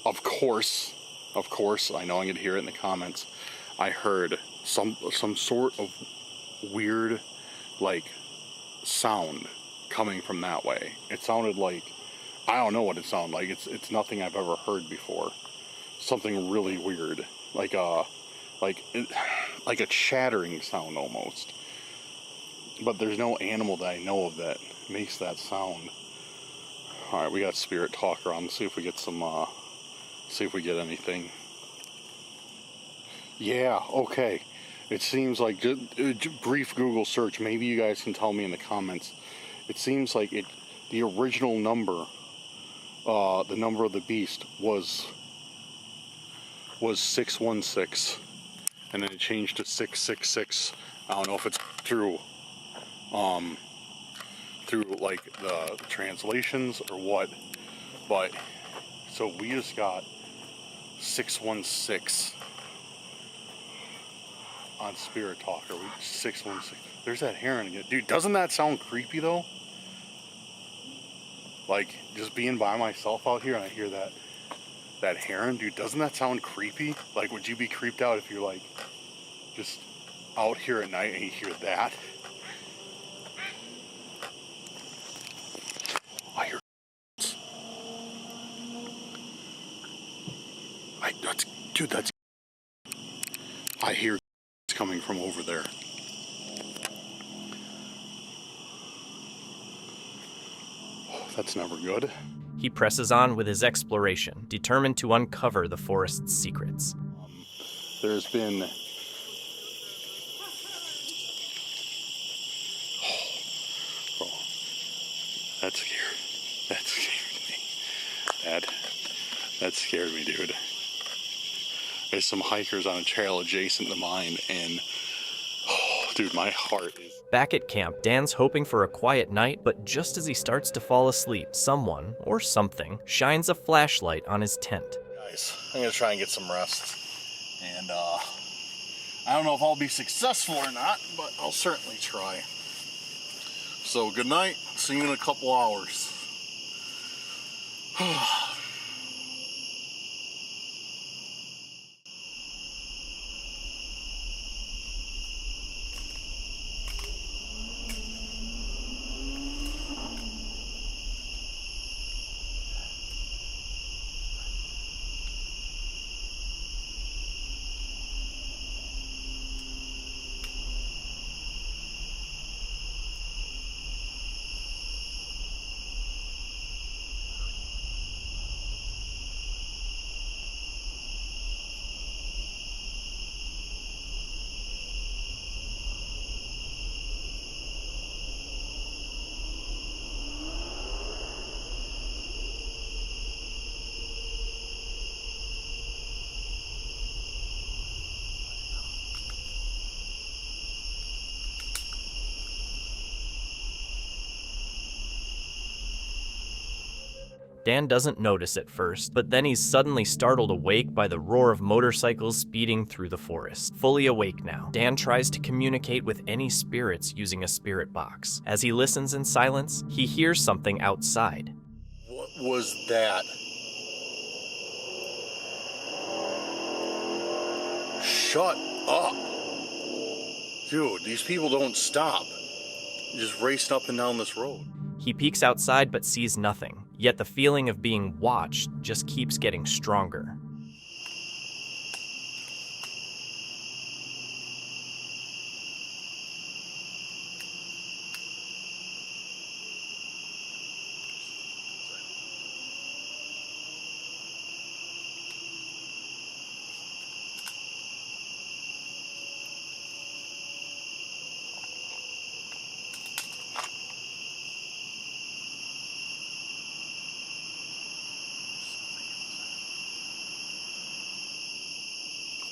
Speaker 16: of course, I know I'm going to hear it in the comments, I heard some sort of weird, like, sound coming from that way. It sounded like, I don't know what it sounded like. It's nothing I've ever heard before. Something really weird, like a chattering sound almost. But there's no animal that I know of that makes that sound. All right, we got Spirit Talker on. Let's see if we get some. See if we get anything. Yeah. Okay. It seems like just brief Google search. Maybe you guys can tell me in the comments. It seems like the original number, the number of the beast was 616, and then it changed to 666. I don't know if it's through like the translations or what, but so we just got 616 on Spirit Talker. 616. There's that heron again. Dude, doesn't that sound creepy though? Like, just being by myself out here and I hear that heron, dude, doesn't that sound creepy? Like, would you be creeped out if you're like just out here at night and you hear that? I hear that's I hear coming from over there. Oh, that's never good.
Speaker 4: He presses on with his exploration, determined to uncover the forest's secrets.
Speaker 16: There's been that scared me, dude. There's some hikers on a trail adjacent to mine, and dude, my heart is...
Speaker 4: Back at camp, Dan's hoping for a quiet night, but just as he starts to fall asleep, someone, or something, shines a flashlight on his tent.
Speaker 16: Guys, I'm gonna try and get some rest, and I don't know if I'll be successful or not, but I'll certainly try. So, good night. See you in a couple hours.
Speaker 4: Dan doesn't notice at first, but then he's suddenly startled awake by the roar of motorcycles speeding through the forest. Fully awake now, Dan tries to communicate with any spirits using a spirit box. As he listens in silence, he hears something outside.
Speaker 16: What was that? Shut up. Dude, these people don't stop. Just racing up and down this road.
Speaker 4: He peeks outside but sees nothing, yet the feeling of being watched just keeps getting stronger.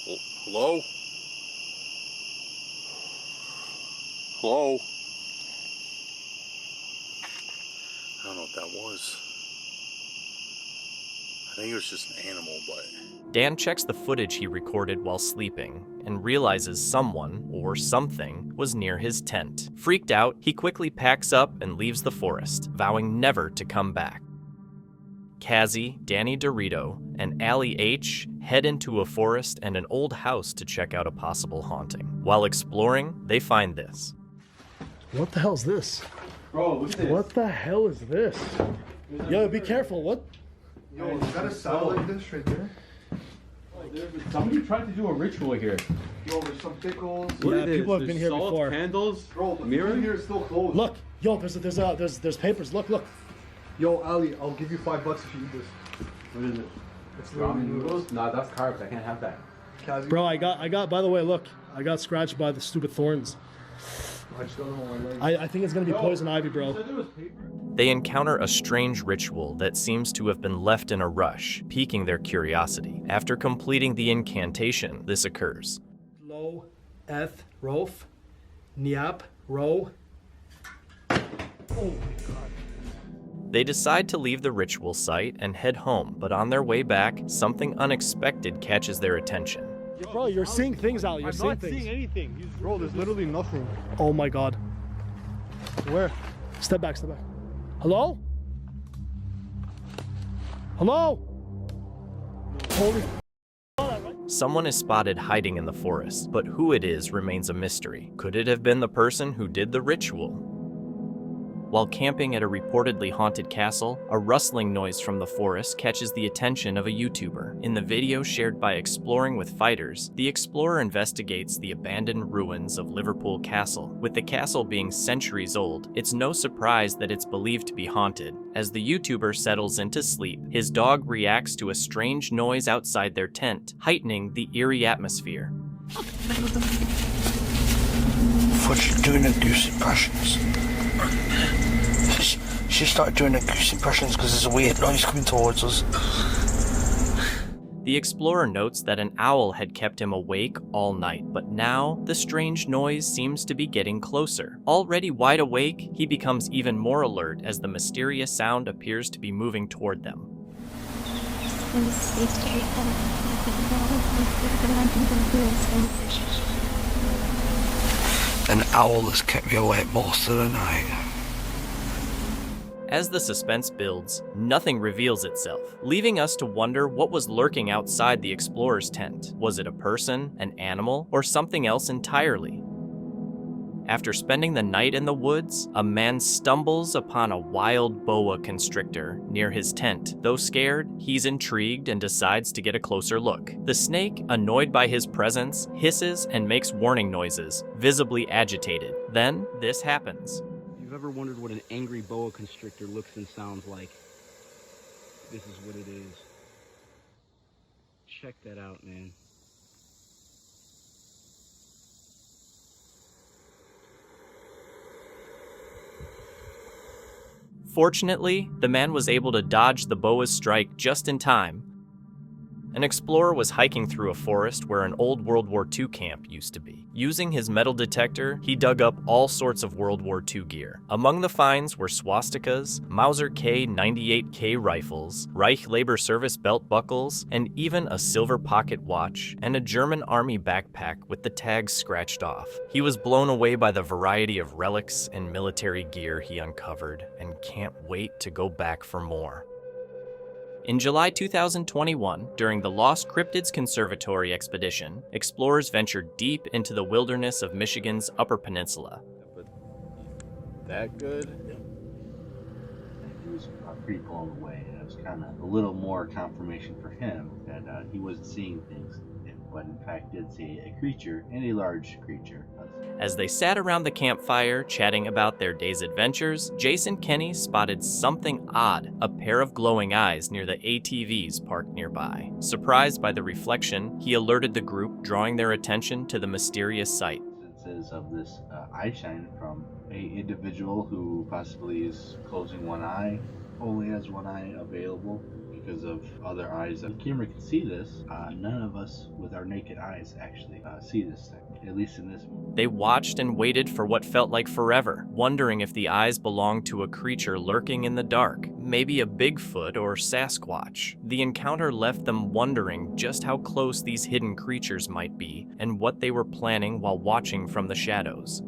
Speaker 16: Hello? Hello? I don't know what that was. I think it was just an animal, but...
Speaker 4: Dan checks the footage he recorded while sleeping and realizes someone, or something, was near his tent. Freaked out, he quickly packs up and leaves the forest, vowing never to come back. Kazzy, Danny Dorito, and Allie H. head into a forest and an old house to check out a possible haunting. While exploring, they find this.
Speaker 14: What the hell is this?
Speaker 12: Bro, look at this.
Speaker 14: What the hell is this? Yo, be careful. What?
Speaker 7: Yo, is that a satellite dish right there?
Speaker 12: Somebody tried to do a ritual here.
Speaker 7: Yo, there's some pickles.
Speaker 14: Yeah, people have been here
Speaker 12: salt,
Speaker 14: before.
Speaker 12: Candles,
Speaker 7: Bro, the
Speaker 12: mirror
Speaker 7: food here is still closed.
Speaker 14: Look, yo, there's papers. Look.
Speaker 7: Yo, Ali, I'll give you $5 if you eat this.
Speaker 12: What is it?
Speaker 7: It's
Speaker 12: Ramen noodles? No, that's carbs. I can't have that.
Speaker 7: Kazzy.
Speaker 14: Bro, I got. By the way, look, I got scratched by the stupid thorns.
Speaker 7: I just don't know my leg.
Speaker 14: I think it's gonna be poison ivy, bro.
Speaker 4: They encounter a strange ritual that seems to have been left in a rush, piquing their curiosity. After completing the incantation, this occurs.
Speaker 14: Lo, eth, rof, niap, ro. Oh my god.
Speaker 4: They decide to leave the ritual site and head home, but on their way back, something unexpected catches their attention.
Speaker 14: Bro, you're seeing things, Ali. You're
Speaker 12: I'm
Speaker 14: seeing
Speaker 12: not
Speaker 14: things.
Speaker 12: seeing anything.
Speaker 7: Bro, there's literally nothing.
Speaker 14: Oh my god. Where? Step back. Hello? Hello? Holy.
Speaker 4: Someone is spotted hiding in the forest, but who it is remains a mystery. Could it have been the person who did the ritual? While camping at a reportedly haunted castle, a rustling noise from the forest catches the attention of a YouTuber. In the video shared by Exploring with Fighters, the explorer investigates the abandoned ruins of Liverpool Castle. With the castle being centuries old, it's no surprise that it's believed to be haunted. As the YouTuber settles into sleep, his dog reacts to a strange noise outside their tent, heightening the eerie atmosphere.
Speaker 6: What she's doing at goose impressions. She started doing the goose impressions because there's a weird noise coming towards us.
Speaker 4: The explorer notes that an owl had kept him awake all night, but now the strange noise seems to be getting closer. Already wide awake, he becomes even more alert as the mysterious sound appears to be moving toward them.
Speaker 6: An owl has kept me awake most of the night.
Speaker 4: As the suspense builds, nothing reveals itself, leaving us to wonder what was lurking outside the explorer's tent. Was it a person, an animal, or something else entirely? After spending the night in the woods, a man stumbles upon a wild boa constrictor near his tent. Though scared, he's intrigued and decides to get a closer look. The snake, annoyed by his presence, hisses and makes warning noises, visibly agitated. Then, this happens.
Speaker 17: You've ever wondered what an angry boa constrictor looks and sounds like? This is what it is. Check that out, man.
Speaker 4: Fortunately, the man was able to dodge the boa's strike just in time. An explorer was hiking through a forest where an old World War II camp used to be. Using his metal detector, he dug up all sorts of World War II gear. Among the finds were swastikas, Mauser K98K rifles, Reich Labor Service belt buckles, and even a silver pocket watch and a German army backpack with the tags scratched off. He was blown away by the variety of relics and military gear he uncovered and can't wait to go back for more. In July 2021, during the Lost Cryptids Conservatory expedition, explorers ventured deep into the wilderness of Michigan's Upper Peninsula.
Speaker 12: That good?
Speaker 18: He was pretty blown away. It was kind of a little more confirmation for him that he wasn't seeing things, but in fact did see a creature, and a large creature.
Speaker 4: As they sat around the campfire chatting about their day's adventures, Jason Kenny spotted something odd, a pair of glowing eyes near the ATVs parked nearby. Surprised by the reflection, he alerted the group, drawing their attention to the mysterious sight.
Speaker 18: Instances of this eye shine from an individual who possibly is closing one eye, only has one eye available. He because of other eyes. The camera can see this. None of us with our naked eyes actually see this thing, at least in this one.
Speaker 4: They watched and waited for what felt like forever, wondering if the eyes belonged to a creature lurking in the dark, maybe a Bigfoot or Sasquatch. The encounter left them wondering just how close these hidden creatures might be and what they were planning while watching from the shadows.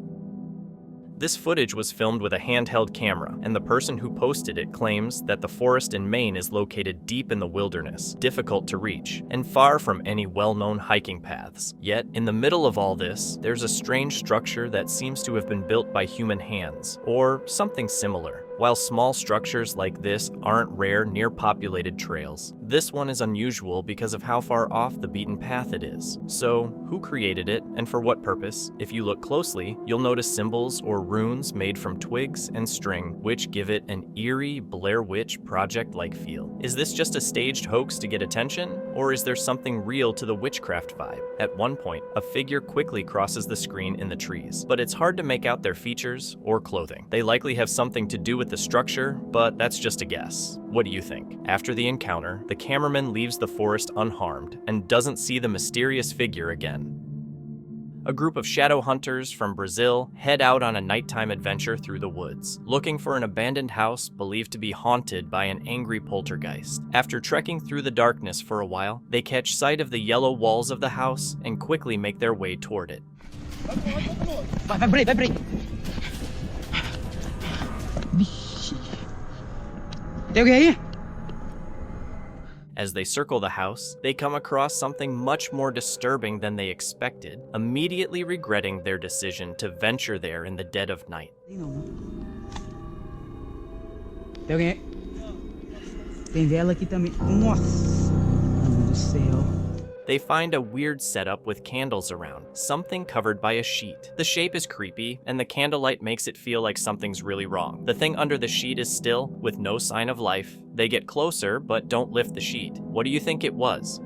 Speaker 4: This footage was filmed with a handheld camera, and the person who posted it claims that the forest in Maine is located deep in the wilderness, difficult to reach, and far from any well-known hiking paths. Yet, in the middle of all this, there's a strange structure that seems to have been built by human hands, or something similar. While small structures like this aren't rare near populated trails, this one is unusual because of how far off the beaten path it is. So, who created it and for what purpose? If you look closely, you'll notice symbols or runes made from twigs and string, which give it an eerie Blair Witch Project-like feel. Is this just a staged hoax to get attention, or is there something real to the witchcraft vibe? At one point, a figure quickly crosses the screen in the trees, but it's hard to make out their features or clothing. They likely have something to do with the structure, but that's just a guess. What do you think? After the encounter, the cameraman leaves the forest unharmed and doesn't see the mysterious figure again. A group of shadow hunters from Brazil head out on a nighttime adventure through the woods, looking for an abandoned house believed to be haunted by an angry poltergeist. After trekking through the darkness for a while, they catch sight of the yellow walls of the house and quickly make their way toward it.
Speaker 10: Vai por aí. Tem alguém aí?
Speaker 4: As they circle the house, they come across something much more disturbing than they expected, immediately regretting their decision to venture there in the dead of night.
Speaker 10: Tem alguém aí? Tem vela aqui também. Nossa, mano do céu.
Speaker 4: They find a weird setup with candles around, something covered by a sheet. The shape is creepy, and the candlelight makes it feel like something's really wrong. The thing under the sheet is still, with no sign of life. They get closer, but don't lift the sheet. What do you think it was?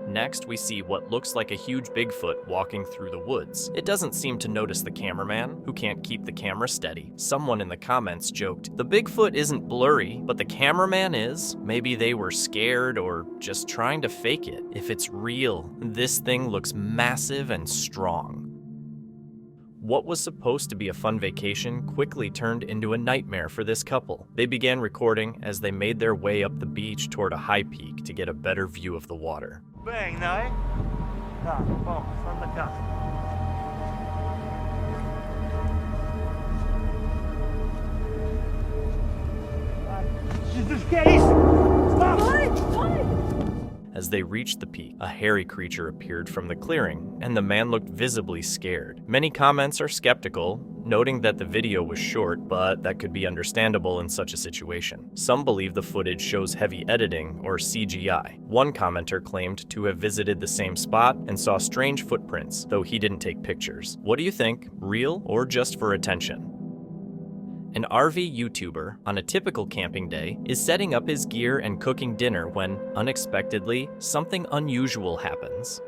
Speaker 4: Next, we see what looks like a huge Bigfoot walking through the woods. It doesn't seem to notice the cameraman, who can't keep the camera steady. Someone in the comments joked, "The Bigfoot isn't blurry, but the cameraman is." Maybe they were scared or just trying to fake it. If it's real, this thing looks massive and strong. What was supposed to be a fun vacation quickly turned into a nightmare for this couple. They began recording as they made their way up the beach toward a high peak to get a better view of the water.
Speaker 19: Bem, não é? Tá, bom, Santa Casa. Jesus, que é isso? Stop!
Speaker 4: As they reached the peak, a hairy creature appeared from the clearing, and the man looked visibly scared. Many comments are skeptical, noting that the video was short, but that could be understandable in such a situation. Some believe the footage shows heavy editing or CGI. One commenter claimed to have visited the same spot and saw strange footprints, though he didn't take pictures. What do you think? Real or just for attention? An RV YouTuber, on a typical camping day, is setting up his gear and cooking dinner when, unexpectedly, something unusual happens.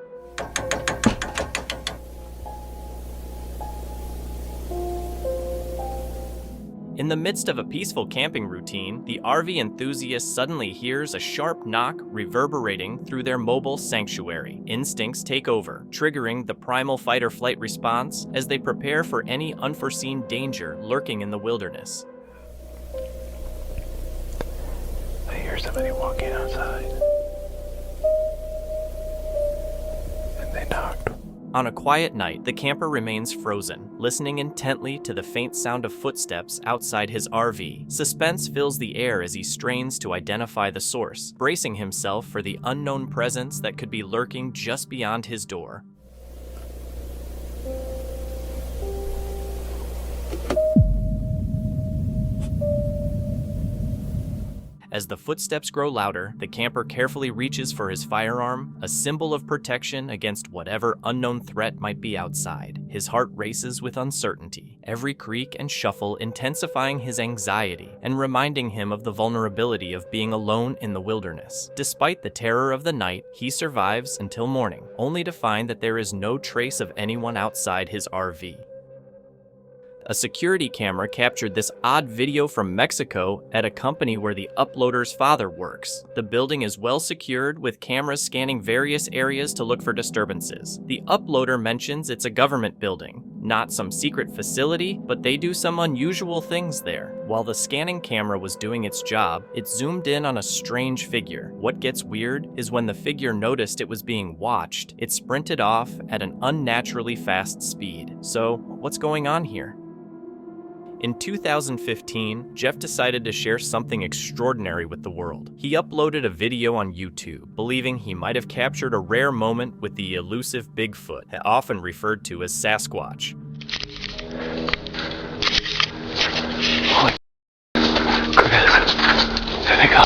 Speaker 4: In the midst of a peaceful camping routine, the RV enthusiast suddenly hears a sharp knock reverberating through their mobile sanctuary. Instincts take over, triggering the primal fight-or-flight response as they prepare for any unforeseen danger lurking in the wilderness.
Speaker 19: I hear somebody walking outside. And they knocked.
Speaker 4: On a quiet night, the camper remains frozen, listening intently to the faint sound of footsteps outside his RV. Suspense fills the air as he strains to identify the source, bracing himself for the unknown presence that could be lurking just beyond his door. As the footsteps grow louder, the camper carefully reaches for his firearm, a symbol of protection against whatever unknown threat might be outside. His heart races with uncertainty, every creak and shuffle intensifying his anxiety and reminding him of the vulnerability of being alone in the wilderness. Despite the terror of the night, he survives until morning, only to find that there is no trace of anyone outside his RV. A security camera captured this odd video from Mexico at a company where the uploader's father works. The building is well secured, with cameras scanning various areas to look for disturbances. The uploader mentions it's a government building, not some secret facility, but they do some unusual things there. While the scanning camera was doing its job, it zoomed in on a strange figure. What gets weird is when the figure noticed it was being watched, it sprinted off at an unnaturally fast speed. So, what's going on here? In 2015, Jeff decided to share something extraordinary with the world. He uploaded a video on YouTube, believing he might have captured a rare moment with the elusive Bigfoot, often referred to as Sasquatch.
Speaker 13: There they go.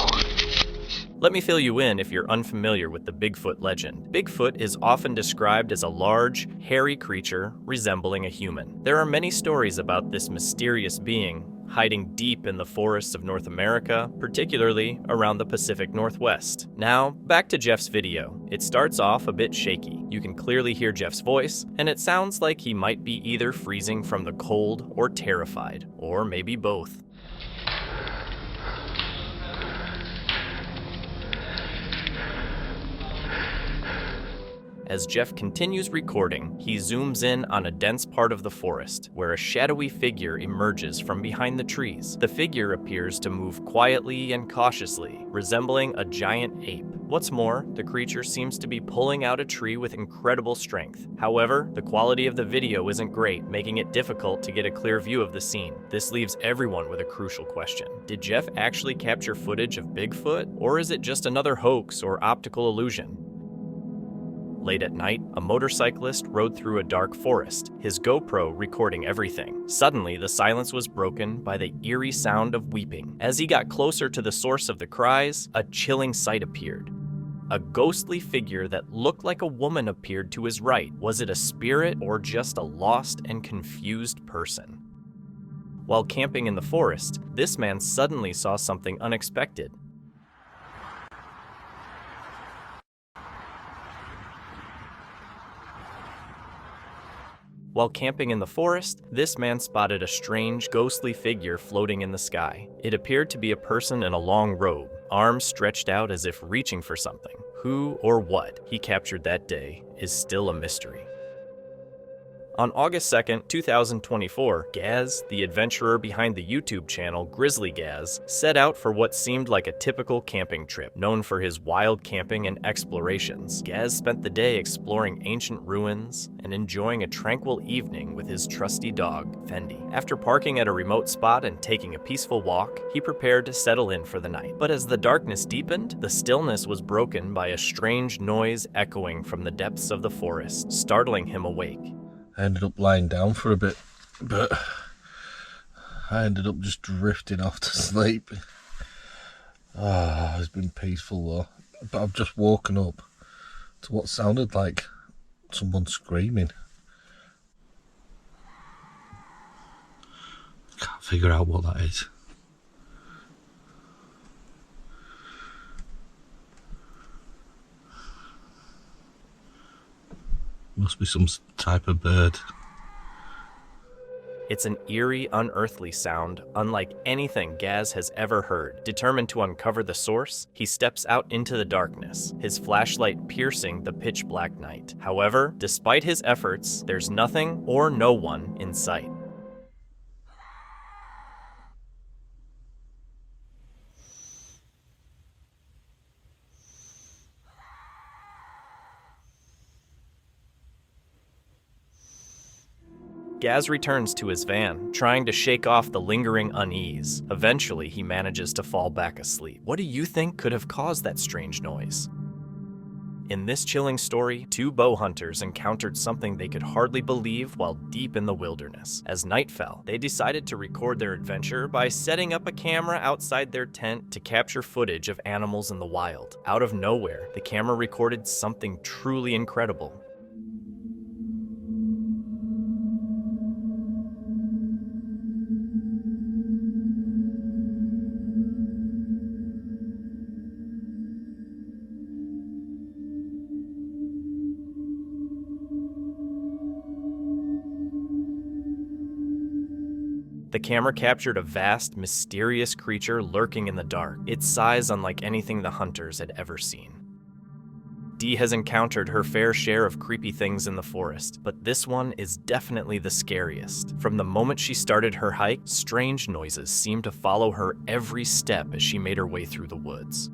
Speaker 4: Let me fill you in if you're unfamiliar with the Bigfoot legend. Bigfoot is often described as a large, hairy creature resembling a human. There are many stories about this mysterious being hiding deep in the forests of North America, particularly around the Pacific Northwest. Now, back to Jeff's video. It starts off a bit shaky. You can clearly hear Jeff's voice, and it sounds like he might be either freezing from the cold or terrified, or maybe both. As Jeff continues recording, he zooms in on a dense part of the forest, where a shadowy figure emerges from behind the trees. The figure appears to move quietly and cautiously, resembling a giant ape. What's more, the creature seems to be pulling out a tree with incredible strength. However, the quality of the video isn't great, making it difficult to get a clear view of the scene. This leaves everyone with a crucial question. Did Jeff actually capture footage of Bigfoot, or is it just another hoax or optical illusion? Late at night, a motorcyclist rode through a dark forest, his GoPro recording everything. Suddenly, the silence was broken by the eerie sound of weeping. As he got closer to the source of the cries, a chilling sight appeared. A ghostly figure that looked like a woman appeared to his right. Was it a spirit or just a lost and confused person? While camping in the forest, this man suddenly saw something unexpected. While camping in the forest, this man spotted a strange, ghostly figure floating in the sky. It appeared to be a person in a long robe, arms stretched out as if reaching for something. Who or what he captured that day is still a mystery. On August 2nd, 2024, Gaz, the adventurer behind the YouTube channel Grizzly Gaz, set out for what seemed like a typical camping trip. Known for his wild camping and explorations, Gaz spent the day exploring ancient ruins and enjoying a tranquil evening with his trusty dog, Fendi. After parking at a remote spot and taking a peaceful walk, he prepared to settle in for the night. But as the darkness deepened, the stillness was broken by a strange noise echoing from the depths of the forest, startling him awake.
Speaker 8: I ended up lying down for a bit, but I ended up just drifting off to sleep. It's been peaceful though, but I've just woken up to what sounded like someone screaming. Can't figure out what that is. Must be some type of bird.
Speaker 4: It's an eerie, unearthly sound, unlike anything Gaz has ever heard. Determined to uncover the source, he steps out into the darkness, his flashlight piercing the pitch-black night. However, despite his efforts, there's nothing or no one in sight. Gaz returns to his van, trying to shake off the lingering unease. Eventually, he manages to fall back asleep. What do you think could have caused that strange noise? In this chilling story, two bow hunters encountered something they could hardly believe while deep in the wilderness. As night fell, they decided to record their adventure by setting up a camera outside their tent to capture footage of animals in the wild. Out of nowhere, the camera recorded something truly incredible. The camera captured a vast, mysterious creature lurking in the dark, its size unlike anything the hunters had ever seen. Dee has encountered her fair share of creepy things in the forest, but this one is definitely the scariest. From the moment she started her hike, strange noises seemed to follow her every step as she made her way through the woods.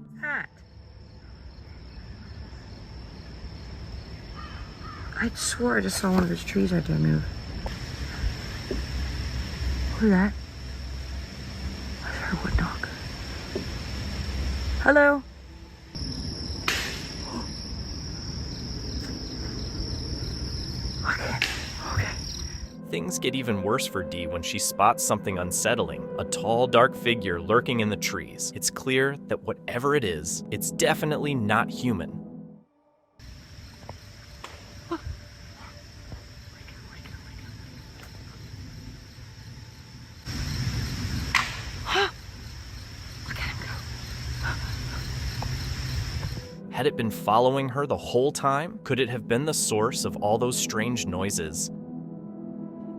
Speaker 5: I swore I just saw one of those trees right there move. Who's that? I heard a wood knock. Hello?
Speaker 4: Things get even worse for Dee when she spots something unsettling, a tall, dark figure lurking in the trees. It's clear that whatever it is, it's definitely not human. Had it been following her the whole time? Could it have been the source of all those strange noises?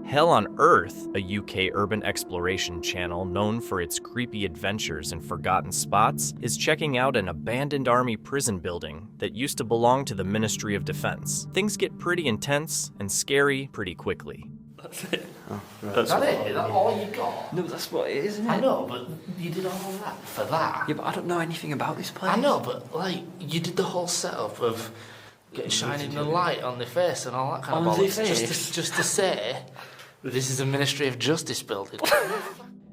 Speaker 4: Hell on Earth, a UK urban exploration channel known for its creepy adventures and forgotten spots, is checking out an abandoned army prison building that used to belong to the Ministry of Defense. Things get pretty intense and scary pretty quickly.
Speaker 13: That's it.
Speaker 14: Oh, right.
Speaker 13: That's
Speaker 14: That
Speaker 13: what-
Speaker 14: it? Is that all you got?
Speaker 13: No, that's what it is, isn't it?
Speaker 14: I know, but you did all that for that.
Speaker 13: Yeah, but I don't know anything about this place.
Speaker 14: I know, but like you did the whole setup of shining the light on the face and all that kind
Speaker 13: On
Speaker 14: of
Speaker 13: the
Speaker 14: bollocks,
Speaker 13: face?
Speaker 14: just to say this is a Ministry of Justice building.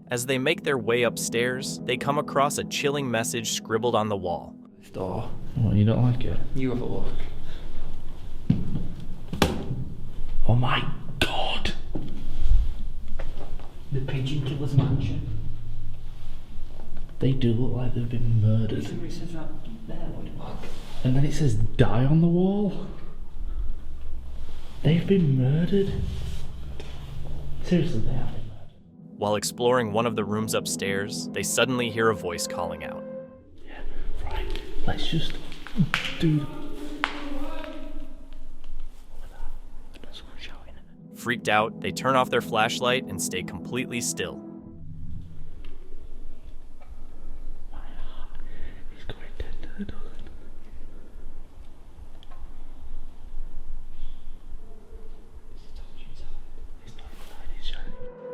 Speaker 4: As they make their way upstairs, they come across a chilling message scribbled on the wall.
Speaker 13: Door.
Speaker 12: What, you don't like it?
Speaker 13: You have a look.
Speaker 12: Oh my god! The Pigeon Killer's Mansion. They do look like they've been murdered.
Speaker 13: It says right there,
Speaker 12: And then it says die on the wall. They've been murdered. Seriously, they have been murdered.
Speaker 4: While exploring one of the rooms upstairs, they suddenly hear a voice calling out.
Speaker 12: Right, let's just do.
Speaker 4: Freaked out, they turn off their flashlight and stay completely still.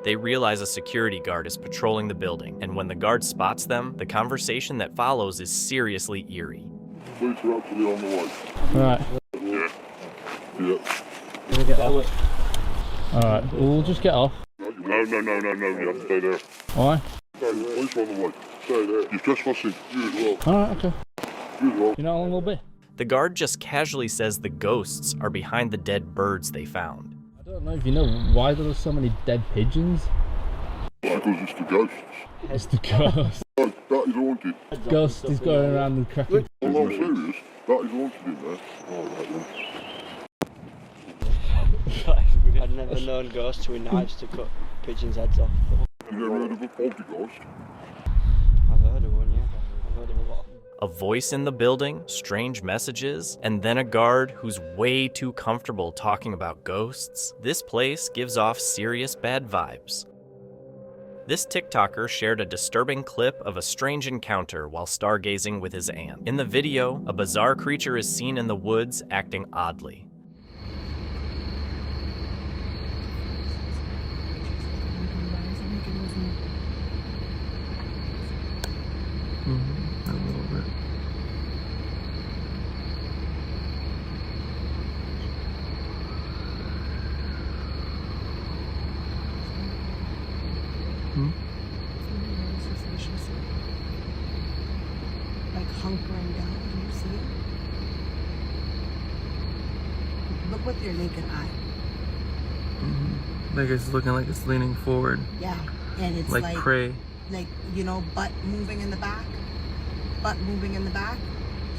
Speaker 4: They realize a security guard is patrolling the building, and when the guard spots them, the conversation that follows is seriously eerie.
Speaker 2: Police are actually on the way.
Speaker 12: Right.
Speaker 2: Yeah. Yeah.
Speaker 12: Gonna get off. Alright, we'll just get off.
Speaker 2: No, you have to stay there.
Speaker 12: Why?
Speaker 2: No, the police are on the way. Stay there. You're trespassing. You as well.
Speaker 12: Alright, okay.
Speaker 2: You as well.
Speaker 12: You know how long we'll be?
Speaker 4: The guard just casually says the ghosts are behind the dead birds they found.
Speaker 12: I don't know if you know why there are so many dead pigeons.
Speaker 2: Because it's the ghosts.
Speaker 12: It's the ghost.
Speaker 2: No, that is haunted.
Speaker 12: Ghost is going around and cracking.
Speaker 2: Oh, I'm serious. That is haunted in there. Alright then.
Speaker 17: I'd never known ghosts with knives to cut pigeons' heads off.
Speaker 2: You never heard of a poltergeist?
Speaker 17: I've heard of one, yeah. I've heard of a lot.
Speaker 4: A voice in the building, strange messages, and then a guard who's way too comfortable talking about ghosts. This place gives off serious bad vibes. This TikToker shared a disturbing clip of a strange encounter while stargazing with his aunt. In the video, a bizarre creature is seen in the woods acting oddly.
Speaker 13: A little bit.
Speaker 5: Like hunkering down, can you see it? Look with your naked eye.
Speaker 13: Like it's looking like it's leaning forward.
Speaker 5: Yeah, and it's
Speaker 13: like prey.
Speaker 5: Like, you know, butt moving in the back. Butt moving in the back.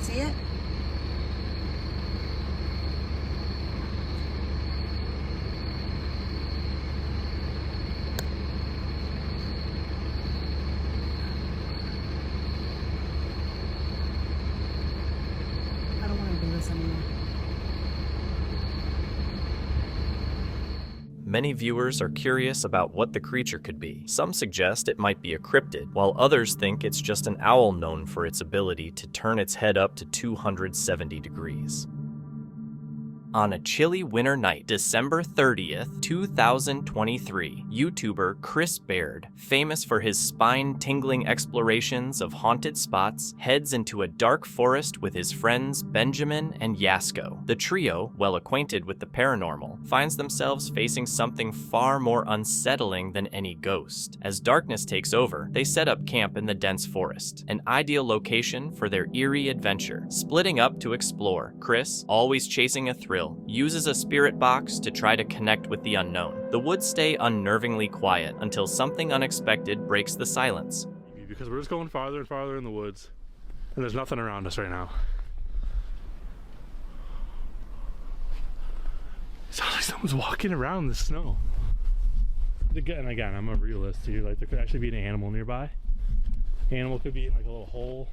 Speaker 5: See it? I don't want to do this anymore.
Speaker 4: Many viewers are curious about what the creature could be. Some suggest it might be a cryptid, while others think it's just an owl known for its ability to turn its head up to 270 degrees. On a chilly winter night, December 30th, 2023, YouTuber Chris Baird, famous for his spine-tingling explorations of haunted spots, heads into a dark forest with his friends Benjamin and Yasko. The trio, well acquainted with the paranormal, finds themselves facing something far more unsettling than any ghost. As darkness takes over, they set up camp in the dense forest, an ideal location for their eerie adventure. Splitting up to explore, Chris, always chasing a thrill, uses a spirit box to try to connect with the unknown. The woods stay unnervingly quiet until something unexpected breaks the silence.
Speaker 20: Because we're just going farther and farther in the woods, and there's nothing around us right now. It sounds like someone's walking around in the snow. And again, I'm a realist too. Like, there could actually be an animal nearby. Animal could be in like a little hole.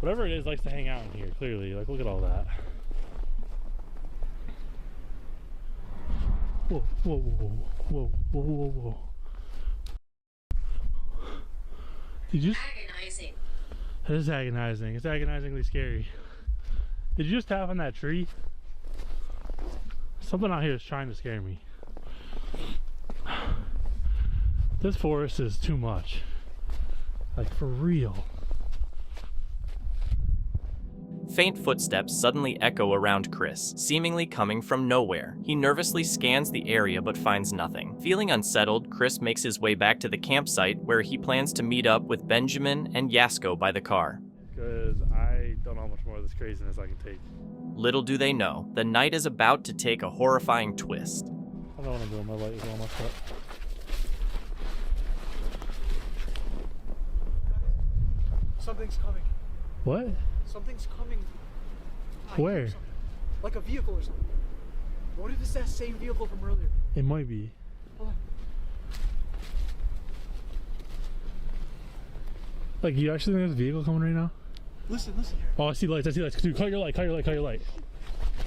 Speaker 20: Whatever it is likes to hang out in here, clearly. Like, look at all that. Whoa, whoa, whoa, whoa, whoa, whoa, whoa. Did you just... Agonizing. That is agonizing. It's agonizingly scary. Did you just tap on that tree? Something out here is trying to scare me. This forest is too much. Like, for real.
Speaker 4: Faint footsteps suddenly echo around Chris, seemingly coming from nowhere. He nervously scans the area but finds nothing. Feeling unsettled, Chris makes his way back to the campsite where he plans to meet up with Benjamin and Yasko by the car.
Speaker 20: Because I don't know how much more of this craziness I can take.
Speaker 4: Little do they know, the night is about to take a horrifying twist.
Speaker 20: I don't want to do my light is all messed up.
Speaker 14: Something's coming.
Speaker 20: What?
Speaker 14: Something's coming.
Speaker 20: Where?
Speaker 14: Like a vehicle or something. What if it's that same vehicle from earlier?
Speaker 20: It might be.
Speaker 14: Hold on.
Speaker 20: Like, you actually think there's a vehicle coming right now?
Speaker 14: Listen, listen.
Speaker 20: Oh, I see lights, I see lights. Dude, cut your light, cut your light, cut your light.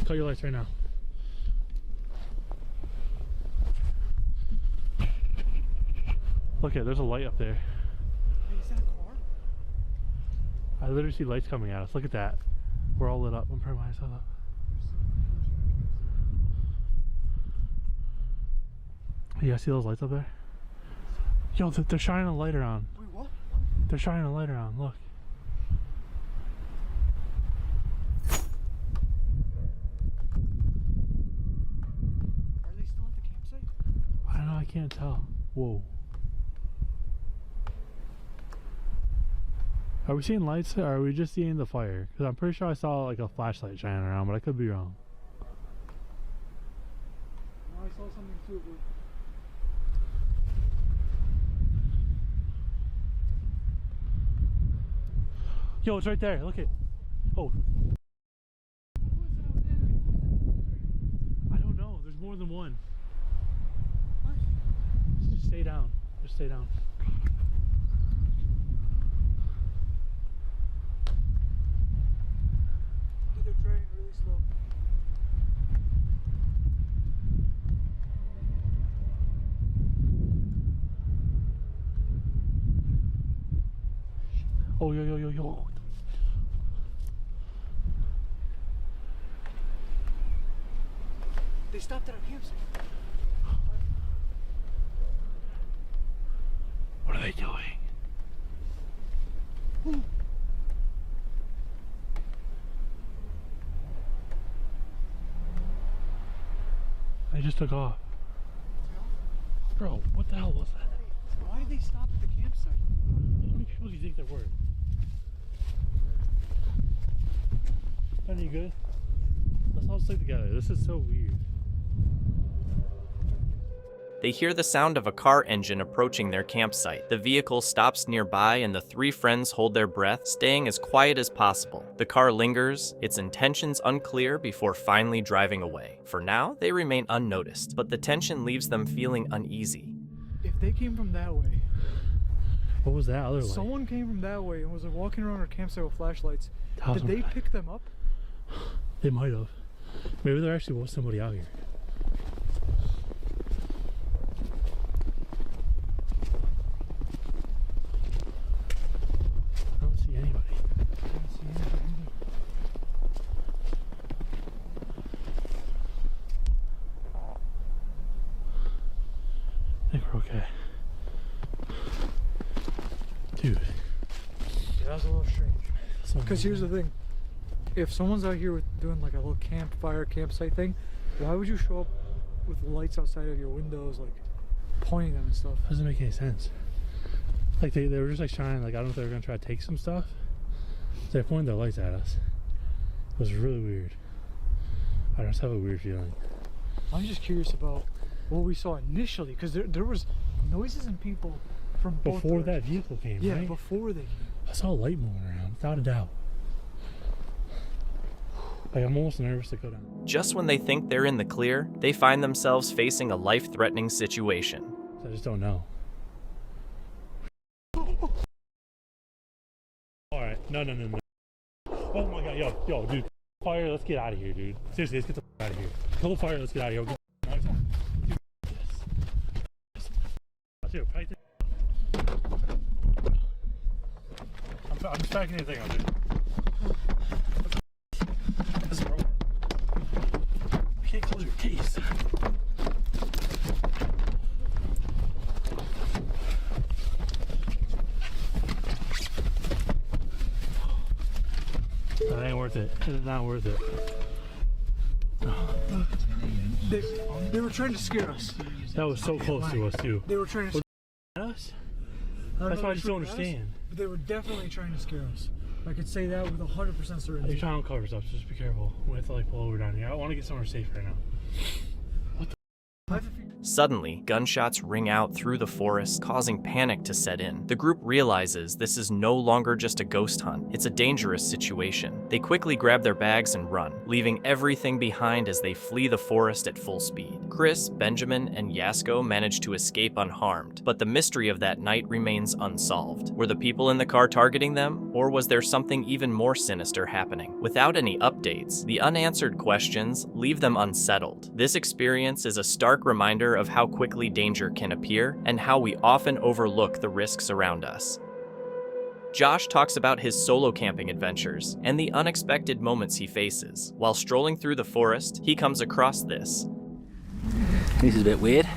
Speaker 20: Cut your lights right now. Look at, there's a light up there.
Speaker 14: Hey, is that a car?
Speaker 20: I literally see lights coming at us. Look at that. We're all lit up. I'm putting my eyes up. You guys see those lights up there? Yo, they're shining a light around.
Speaker 14: Wait, what?
Speaker 20: They're shining a light around. Look.
Speaker 14: Are they still at the campsite?
Speaker 20: I don't know. I can't tell. Whoa. Are we seeing lights or are we just seeing the fire? Because I'm pretty sure I saw like a flashlight shining around, but I could be wrong.
Speaker 14: No, I saw something too. But...
Speaker 20: Yo, it's right there. Look it. Oh. I don't know. There's more than one.
Speaker 14: What?
Speaker 20: Just stay down. Just stay down.
Speaker 14: Dude, they're driving really slow.
Speaker 20: Oh, yo, yo, yo, yo.
Speaker 14: They stopped at our campsite.
Speaker 20: What are they doing?
Speaker 14: Ooh.
Speaker 20: They just took off. Bro, what the hell was that?
Speaker 14: Why did they stop at the campsite?
Speaker 20: How many people do you think there were? Any good? Let's all stick together. This is so weird.
Speaker 4: They hear the sound of a car engine approaching their campsite. The vehicle stops nearby and the three friends hold their breath, staying as quiet as possible. The car lingers, its intentions unclear before finally driving away. For now, they remain unnoticed, but the tension leaves them feeling uneasy.
Speaker 14: If they came from that way.
Speaker 20: What was that other light?
Speaker 14: Someone came from that way and was like walking around our campsite with flashlights. Did they
Speaker 20: right.
Speaker 14: pick them up?
Speaker 20: They might have. Maybe there actually was somebody out here. think we're okay. Dude.
Speaker 21: Yeah, that was a little strange. Because here's the thing. If someone's out here doing like a little campsite thing, why would you show up with lights outside of your windows, like pointing them and stuff?
Speaker 20: Doesn't make any sense. Like they were just like trying, like I don't know if they were gonna try to take some stuff. So they pointed their lights at us. It was really weird. I just have a weird feeling.
Speaker 21: I'm just curious about what we saw initially, because there was noises and people from both
Speaker 20: before
Speaker 21: directions.
Speaker 20: that vehicle came,
Speaker 21: Yeah,
Speaker 20: right?
Speaker 21: before they came.
Speaker 20: I saw a light moving around, without a doubt. Like I'm almost nervous to go down.
Speaker 4: Just when they think they're in the clear, they find themselves facing a life-threatening situation.
Speaker 20: I just don't know. Alright, no. Oh my god, yo, dude. Fire, let's get out of here, dude. Seriously, let's get the f out of here. Kill the fire, let's get out of here. Get the noise on. Dude, right there. I'm just packing anything out, dude. You can't close your case. That ain't worth it. It's not worth it.
Speaker 21: They were trying to scare us.
Speaker 20: That was so close to us, too.
Speaker 21: They were trying to
Speaker 20: scare us?
Speaker 21: I
Speaker 20: That's why I just don't understand.
Speaker 21: But they were definitely trying to scare us. I could say that with 100% certainty.
Speaker 20: You're trying to uncover stuff, so just be careful. We have to like pull over down here. I want to get somewhere safe right now.
Speaker 4: Suddenly, gunshots ring out through the forest, causing panic to set in. The group realizes this is no longer just a ghost hunt, it's a dangerous situation. They quickly grab their bags and run, leaving everything behind as they flee the forest at full speed. Chris, Benjamin, and Yasko manage to escape unharmed, but the mystery of that night remains unsolved. Were the people in the car targeting them, or was there something even more sinister happening? Without any updates, the unanswered questions leave them unsettled. This experience is a stark reminder of how quickly danger can appear and how we often overlook the risks around us. Josh talks about his solo camping adventures and the unexpected moments he faces. While strolling through the forest, he comes across this.
Speaker 17: This is a bit weird.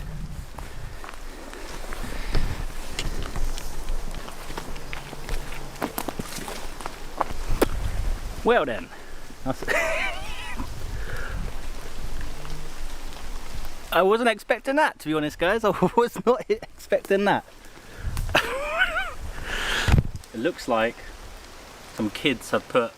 Speaker 17: Well then. I wasn't expecting that, to be honest, guys. I was not expecting that. It looks like some kids have put...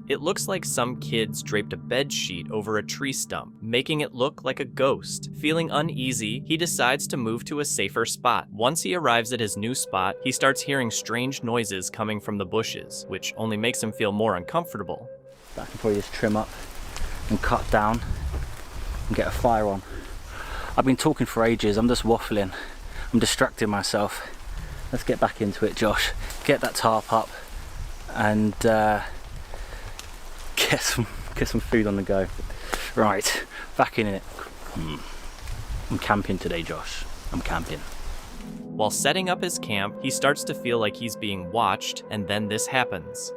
Speaker 4: It looks like some kids draped a bed sheet over a tree stump, making it look like a ghost. Feeling uneasy, he decides to move to a safer spot. Once he arrives at his new spot, he starts hearing strange noises coming from the bushes, which only makes him feel more uncomfortable.
Speaker 17: I can probably just trim up and cut down and get a fire on. I've been talking for ages, I'm just waffling. I'm distracting myself. Let's get back into it, Josh. Get that tarp up and get some food on the go. Right, back in it. I'm camping today, Josh. I'm camping.
Speaker 4: While setting up his camp, he starts to feel like he's being watched, and then this happens.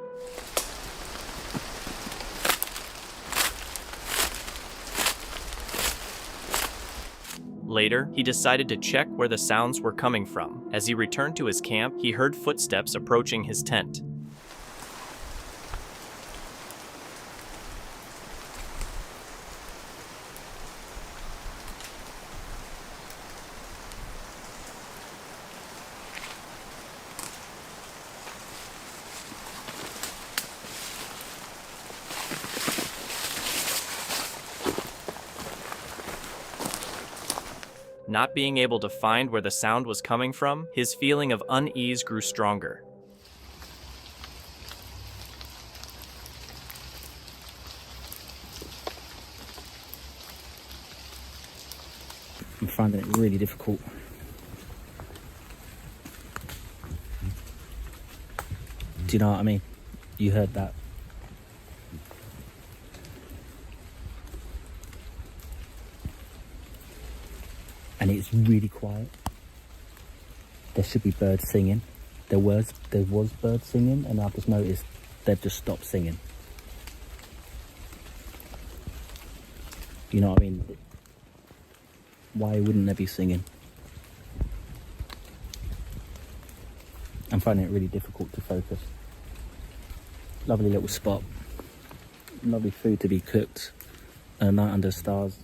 Speaker 4: Later, he decided to check where the sounds were coming from. As he returned to his camp, he heard footsteps approaching his tent. Not being able to find where the sound was coming from, his feeling of unease grew stronger.
Speaker 17: I'm finding it really difficult. Do you know what I mean? You heard that. And it's really quiet. There should be birds singing. There was birds singing, and I've just noticed they've just stopped singing. You know what I mean? Why wouldn't they be singing? I'm finding it really difficult to focus. Lovely little spot. Lovely food to be cooked. A night under stars.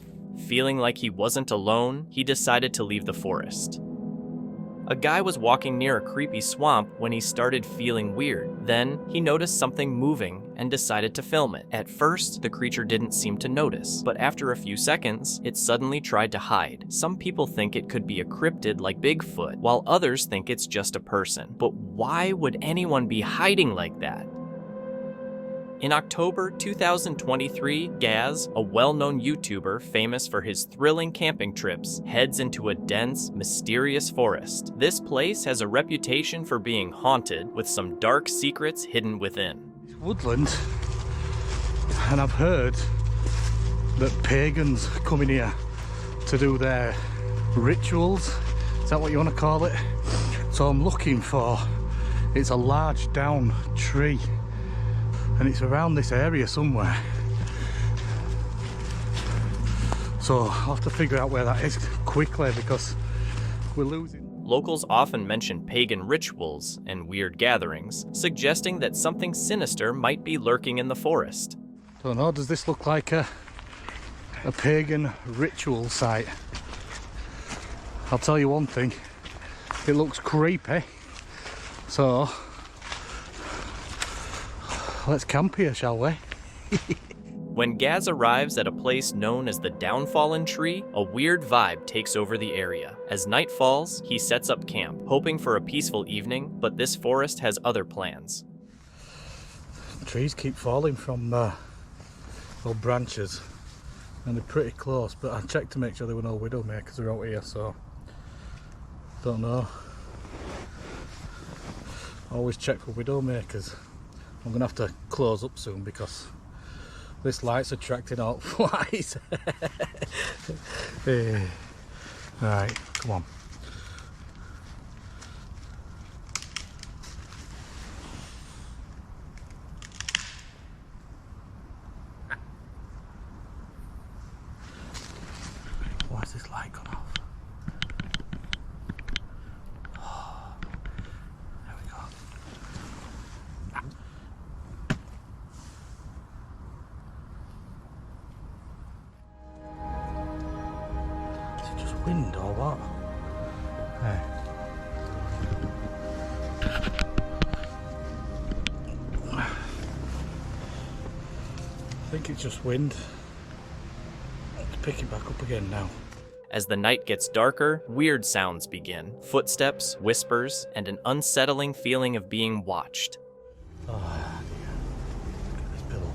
Speaker 4: Feeling like he wasn't alone, he decided to leave the forest. A guy was walking near a creepy swamp when he started feeling weird. Then, he noticed something moving and decided to film it. At first, the creature didn't seem to notice, but after a few seconds, it suddenly tried to hide. Some people think it could be a cryptid like Bigfoot, while others think it's just a person. But why would anyone be hiding like that? In October 2023, Gaz, a well-known YouTuber famous for his thrilling camping trips, heads into a dense, mysterious forest. This place has a reputation for being haunted, with some dark secrets hidden within.
Speaker 6: It's woodland, and I've heard that pagans come in here to do their rituals. Is that what you want to call it? So I'm looking for, it's a large down tree. And it's around this area somewhere. So I'll have to figure out where that is quickly because we're losing.
Speaker 4: Locals often mention pagan rituals and weird gatherings, suggesting that something sinister might be lurking in the forest.
Speaker 6: Don't know, does this look like a pagan ritual site? I'll tell you one thing, it looks creepy. So let's camp here, shall we?
Speaker 4: When Gaz arrives at a place known as the Downfallen Tree, a weird vibe takes over the area. As night falls, he sets up camp, hoping for a peaceful evening, but this forest has other plans.
Speaker 6: Trees keep falling from old branches, and they're pretty close, but I checked to make sure there were no widowmakers out here, so don't know. Always check for widowmakers. I'm gonna have to close up soon because this light's attracting all flies. Right, come on. Why is this light gone off? Wind or what? Hey. I think it's just wind. It's picking back up again now.
Speaker 4: As the night gets darker, weird sounds begin. Footsteps, whispers, and an unsettling feeling of being watched.
Speaker 6: Oh dear. Look at this pillow.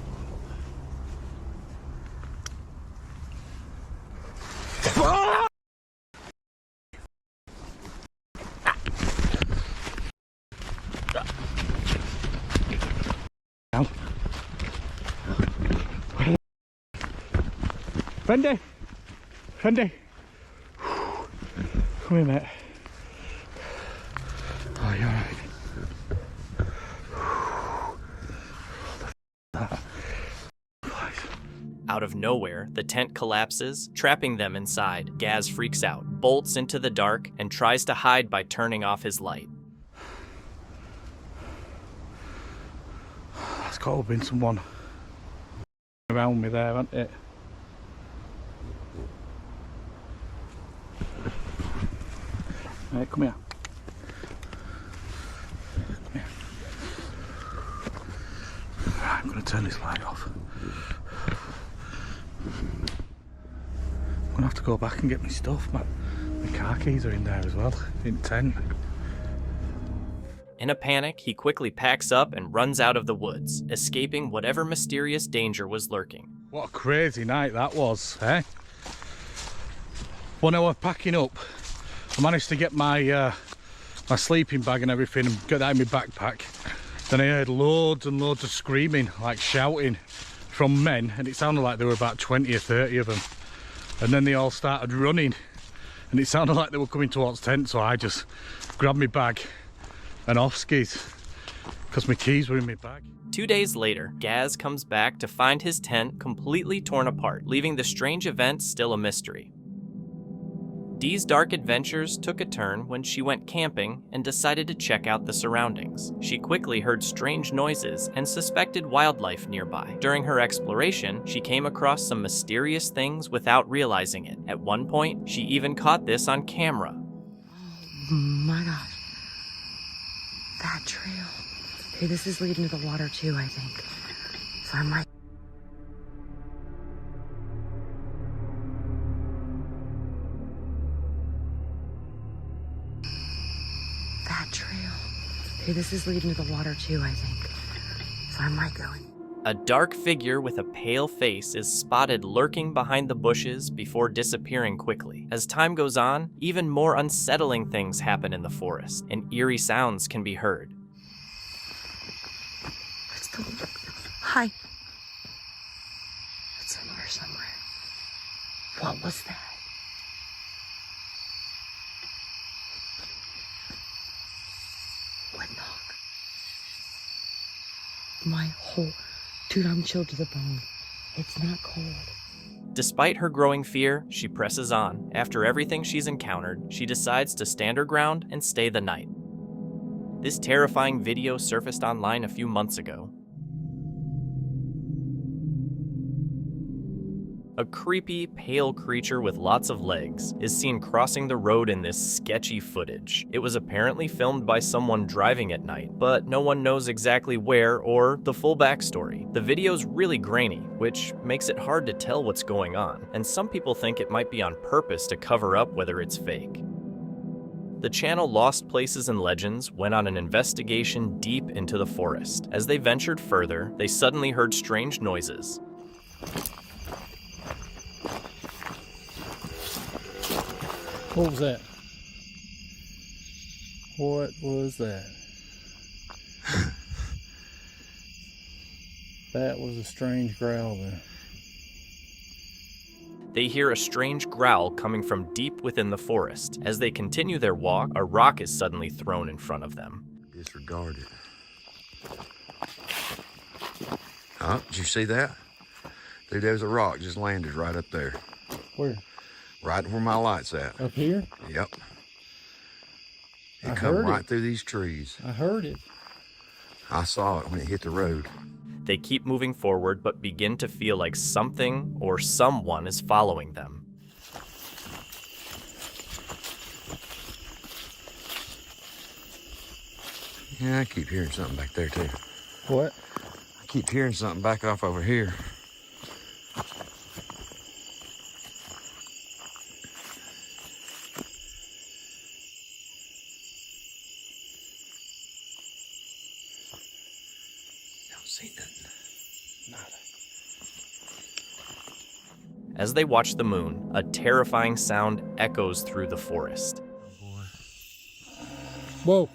Speaker 6: Fendi! Fendi! Come here, mate. Oh, you're right.
Speaker 4: Out of nowhere, the tent collapses, trapping them inside. Gaz freaks out, bolts into the dark, and tries to hide by turning off his light.
Speaker 6: There's got to have been someone around me there, hasn't it? Right, come here. Come here. Right, I'm going to turn this light off. I'm going to have to go back and get my stuff, man. My car keys are in there as well, in the tent.
Speaker 4: In a panic, he quickly packs up and runs out of the woods, escaping whatever mysterious danger was lurking.
Speaker 6: What a crazy night that was, eh? When I was packing up, I managed to get my my sleeping bag and everything and get that in my backpack. Then I heard loads and loads of screaming, like shouting from men, and it sounded like there were about 20 or 30 of them. And then they all started running, and it sounded like they were coming towards tent, so I just grabbed my bag and off skis, because my keys were in my bag.
Speaker 4: 2 days later, Gaz comes back to find his tent completely torn apart, leaving the strange event still a mystery. Dee's dark adventures took a turn when she went camping and decided to check out the surroundings. She quickly heard strange noises and suspected wildlife nearby. During her exploration, she came across some mysterious things without realizing it. At one point, she even caught this on camera.
Speaker 5: Oh my gosh. That trail. Okay, this is leading to the water too, I think. So I might... That trail. Okay, this is leading to the water too, I think. So I might go in.
Speaker 4: A dark figure with a pale face is spotted lurking behind the bushes before disappearing quickly. As time goes on, even more unsettling things happen in the forest, and eerie sounds can be heard.
Speaker 5: Hi. It's in here somewhere. What was that? What knock? My whole... Dude, I'm chilled to the bone. It's not cold.
Speaker 4: Despite her growing fear, she presses on. After everything she's encountered, she decides to stand her ground and stay the night. This terrifying video surfaced online a few months ago. A creepy, pale creature with lots of legs is seen crossing the road in this sketchy footage. It was apparently filmed by someone driving at night, but no one knows exactly where or the full backstory. The video's really grainy, which makes it hard to tell what's going on, and some people think it might be on purpose to cover up whether it's fake. The channel Lost Places and Legends went on an investigation deep into the forest. As they ventured further, they suddenly heard strange noises.
Speaker 12: What was that? What was that? That was a strange growl there.
Speaker 4: They hear a strange growl coming from deep within the forest. As they continue their walk, a rock is suddenly thrown in front of them.
Speaker 1: Disregard it. Oh, did you see that? Dude, there's a rock just landed right up there.
Speaker 12: Where?
Speaker 1: Right where my light's at.
Speaker 12: Up here?
Speaker 1: Yep.
Speaker 12: I
Speaker 1: It come
Speaker 12: heard
Speaker 1: right
Speaker 12: it.
Speaker 1: through these trees.
Speaker 12: I heard it.
Speaker 1: I saw it when it hit the road.
Speaker 4: They keep moving forward, but begin to feel like something or someone is following them.
Speaker 1: Yeah, I keep hearing something back there too.
Speaker 12: What?
Speaker 1: I keep hearing something back off over here.
Speaker 4: As they watch the moon, a terrifying sound echoes through the forest.
Speaker 12: Whoa.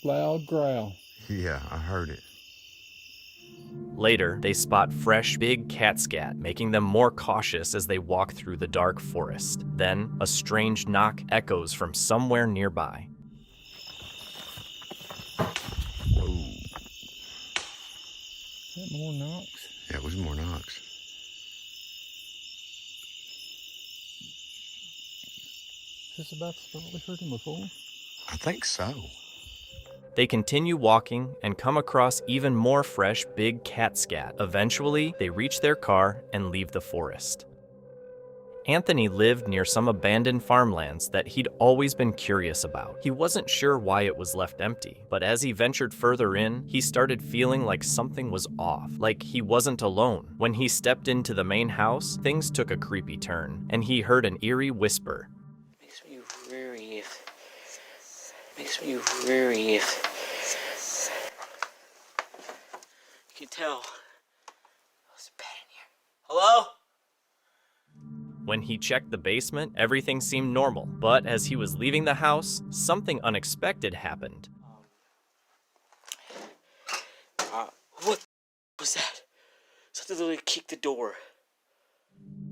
Speaker 12: Loud growl.
Speaker 1: Yeah, I heard it.
Speaker 4: Later, they spot fresh, big cat scat, making them more cautious as they walk through the dark forest. Then, a strange knock echoes from somewhere nearby.
Speaker 1: Whoa.
Speaker 12: Is that more knocks?
Speaker 1: Yeah, it was more knocks.
Speaker 12: Is this about the spot we heard him before?
Speaker 1: I think so.
Speaker 4: They continue walking and come across even more fresh, big cat scat. Eventually, they reach their car and leave the forest. Anthony lived near some abandoned farmlands that he'd always been curious about. He wasn't sure why it was left empty, but as he ventured further in, he started feeling like something was off, like he wasn't alone. When he stepped into the main house, things took a creepy turn, and he heard an eerie whisper.
Speaker 10: Makes me weary. Makes me weary. You can tell. There's a bed in here. Hello?
Speaker 4: When he checked the basement, everything seemed normal, but as he was leaving the house, something unexpected happened.
Speaker 10: What was that? Something literally kicked the door.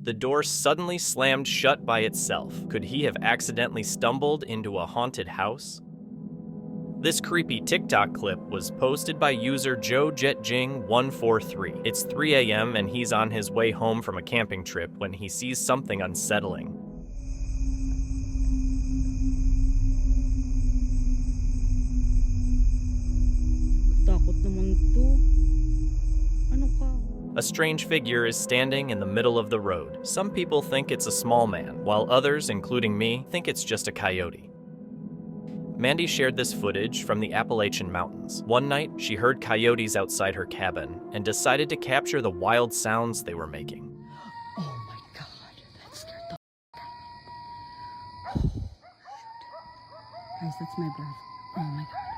Speaker 4: The door suddenly slammed shut by itself. Could he have accidentally stumbled into a haunted house? This creepy TikTok clip was posted by user JoeJetJing143. It's 3 a.m. and he's on his way home from a camping trip when he sees something unsettling.
Speaker 5: Takot naman to. Ano ka?
Speaker 4: A strange figure is standing in the middle of the road. Some people think it's a small man, while others, including me, think it's just a coyote. Mandy shared this footage from the Appalachian Mountains. One night, she heard coyotes outside her cabin and decided to capture the wild sounds they were making.
Speaker 5: Oh my god, that scared the out of me. Guys, that's my breath. Oh my god.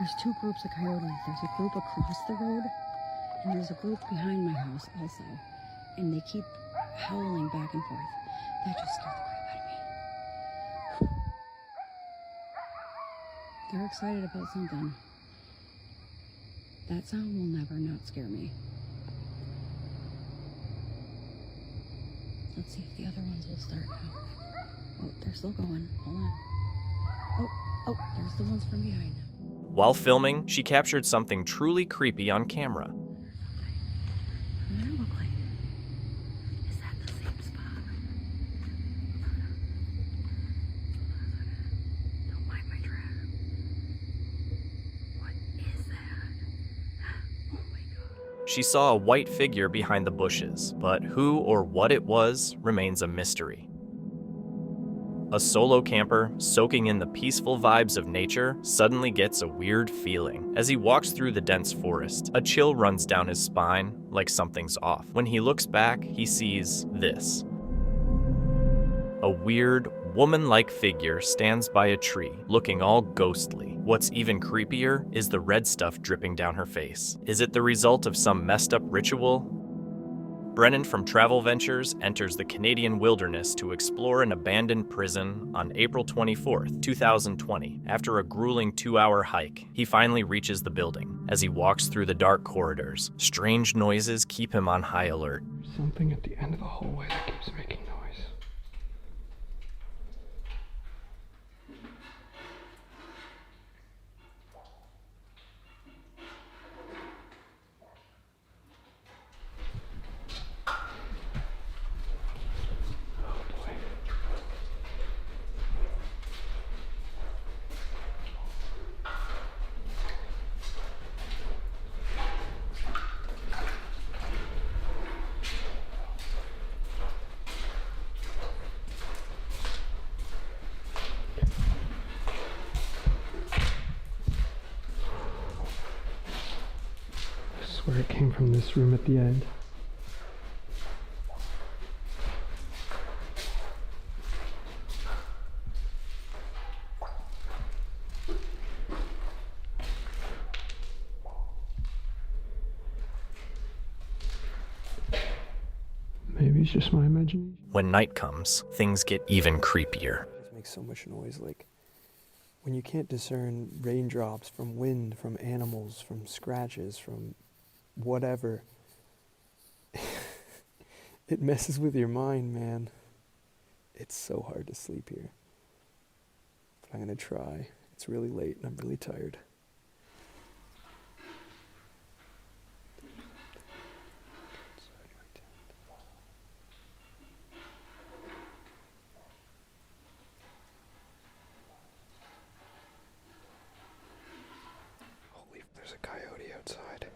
Speaker 5: There's two groups of coyotes. There's a group across the road, and there's a group behind my house also. And they keep howling back and forth. That just scared the crap out of me. They're excited about something. That sound will never not scare me. Let's see if the other ones will start now. Oh, they're still going. Hold on. Oh, there's the ones from behind now.
Speaker 4: While filming, she captured something truly creepy on camera.
Speaker 5: What does it look like? Is that the same spot? Don't mind my drag. What is that? Oh my god.
Speaker 4: She saw a white figure behind the bushes, but who or what it was remains a mystery. A solo camper, soaking in the peaceful vibes of nature, suddenly gets a weird feeling. As he walks through the dense forest, a chill runs down his spine, like something's off. When he looks back, he sees this. A weird, woman-like figure stands by a tree, looking all ghostly. What's even creepier is the red stuff dripping down her face. Is it the result of some messed up ritual? Brennan from Travel Ventures enters the Canadian wilderness to explore an abandoned prison on April 24th, 2020. After a grueling 2-hour hike, he finally reaches the building. As he walks through the dark corridors, strange noises keep him on high alert.
Speaker 7: Something at the end of the hallway that keeps making noise. Where it came from, this room at the end. Maybe it's just my imagination.
Speaker 4: When night comes, things get even creepier.
Speaker 3: It makes so much noise, like when you can't discern raindrops from wind, from animals, from scratches, from whatever. It messes with your mind, man. It's so hard to sleep here. But I'm gonna try. It's really late and I'm really tired. Holy, there's a coyote outside.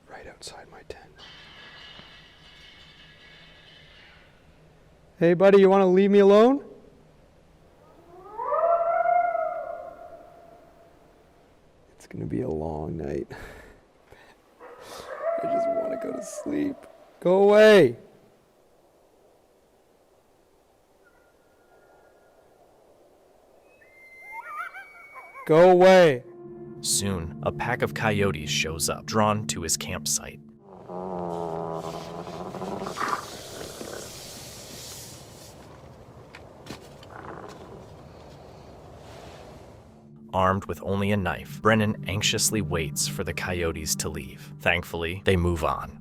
Speaker 3: Right outside my tent. Hey buddy, you want to leave me alone? It's gonna be a long night. I just want to go to sleep. Go away! Go away!
Speaker 4: Soon, a pack of coyotes shows up, drawn to his campsite. Armed with only a knife, Brennan anxiously waits for the coyotes to leave. Thankfully, they move on.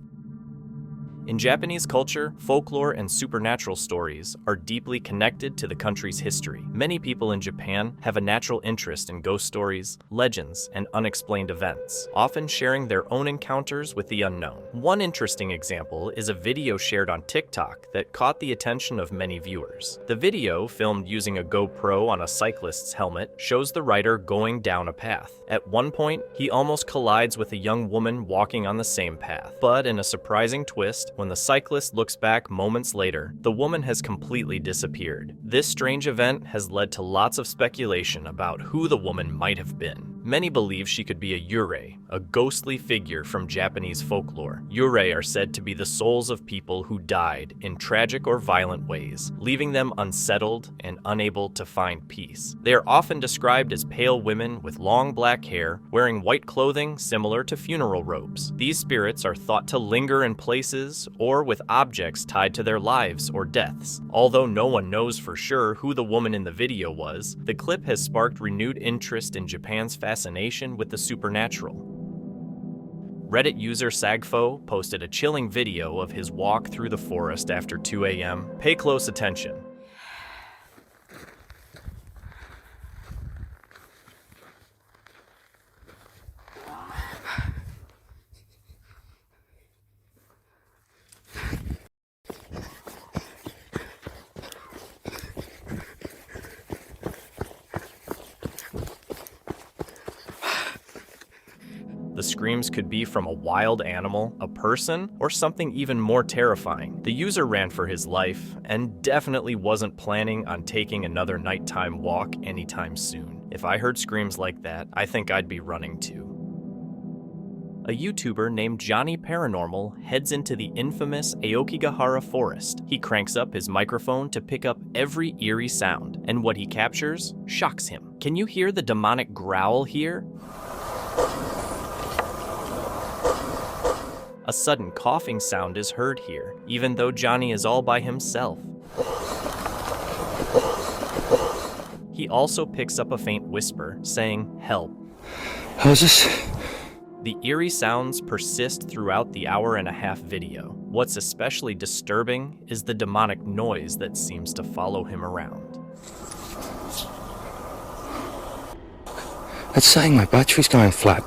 Speaker 4: In Japanese culture, folklore and supernatural stories are deeply connected to the country's history. Many people in Japan have a natural interest in ghost stories, legends, and unexplained events, often sharing their own encounters with the unknown. One interesting example is a video shared on TikTok that caught the attention of many viewers. The video, filmed using a GoPro on a cyclist's helmet, shows the rider going down a path. At one point, he almost collides with a young woman walking on the same path. But in a surprising twist, when the cyclist looks back moments later, the woman has completely disappeared. This strange event has led to lots of speculation about who the woman might have been. Many believe she could be a yurei, a ghostly figure from Japanese folklore. Yurei are said to be the souls of people who died in tragic or violent ways, leaving them unsettled and unable to find peace. They are often described as pale women with long black hair, wearing white clothing similar to funeral robes. These spirits are thought to linger in places or with objects tied to their lives or deaths. Although no one knows for sure who the woman in the video was, the clip has sparked renewed interest in Japan's fascination with the supernatural. Reddit user Sagfo posted a chilling video of his walk through the forest after 2 a.m. Pay close attention. The screams could be from a wild animal, a person, or something even more terrifying. The user ran for his life and definitely wasn't planning on taking another nighttime walk anytime soon. If I heard screams like that, I think I'd be running too. A YouTuber named Johnny Paranormal heads into the infamous Aokigahara forest. He cranks up his microphone to pick up every eerie sound, and what he captures shocks him. Can you hear the demonic growl here? A sudden coughing sound is heard here, even though Johnny is all by himself. He also picks up a faint whisper, saying, "Help."
Speaker 13: How's this?
Speaker 4: The eerie sounds persist throughout the hour-and-a-half video. What's especially disturbing is the demonic noise that seems to follow him around.
Speaker 13: It's saying my battery's going flat.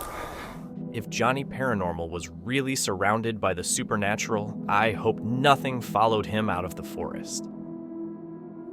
Speaker 4: If Johnny Paranormal was really surrounded by the supernatural, I hope nothing followed him out of the forest.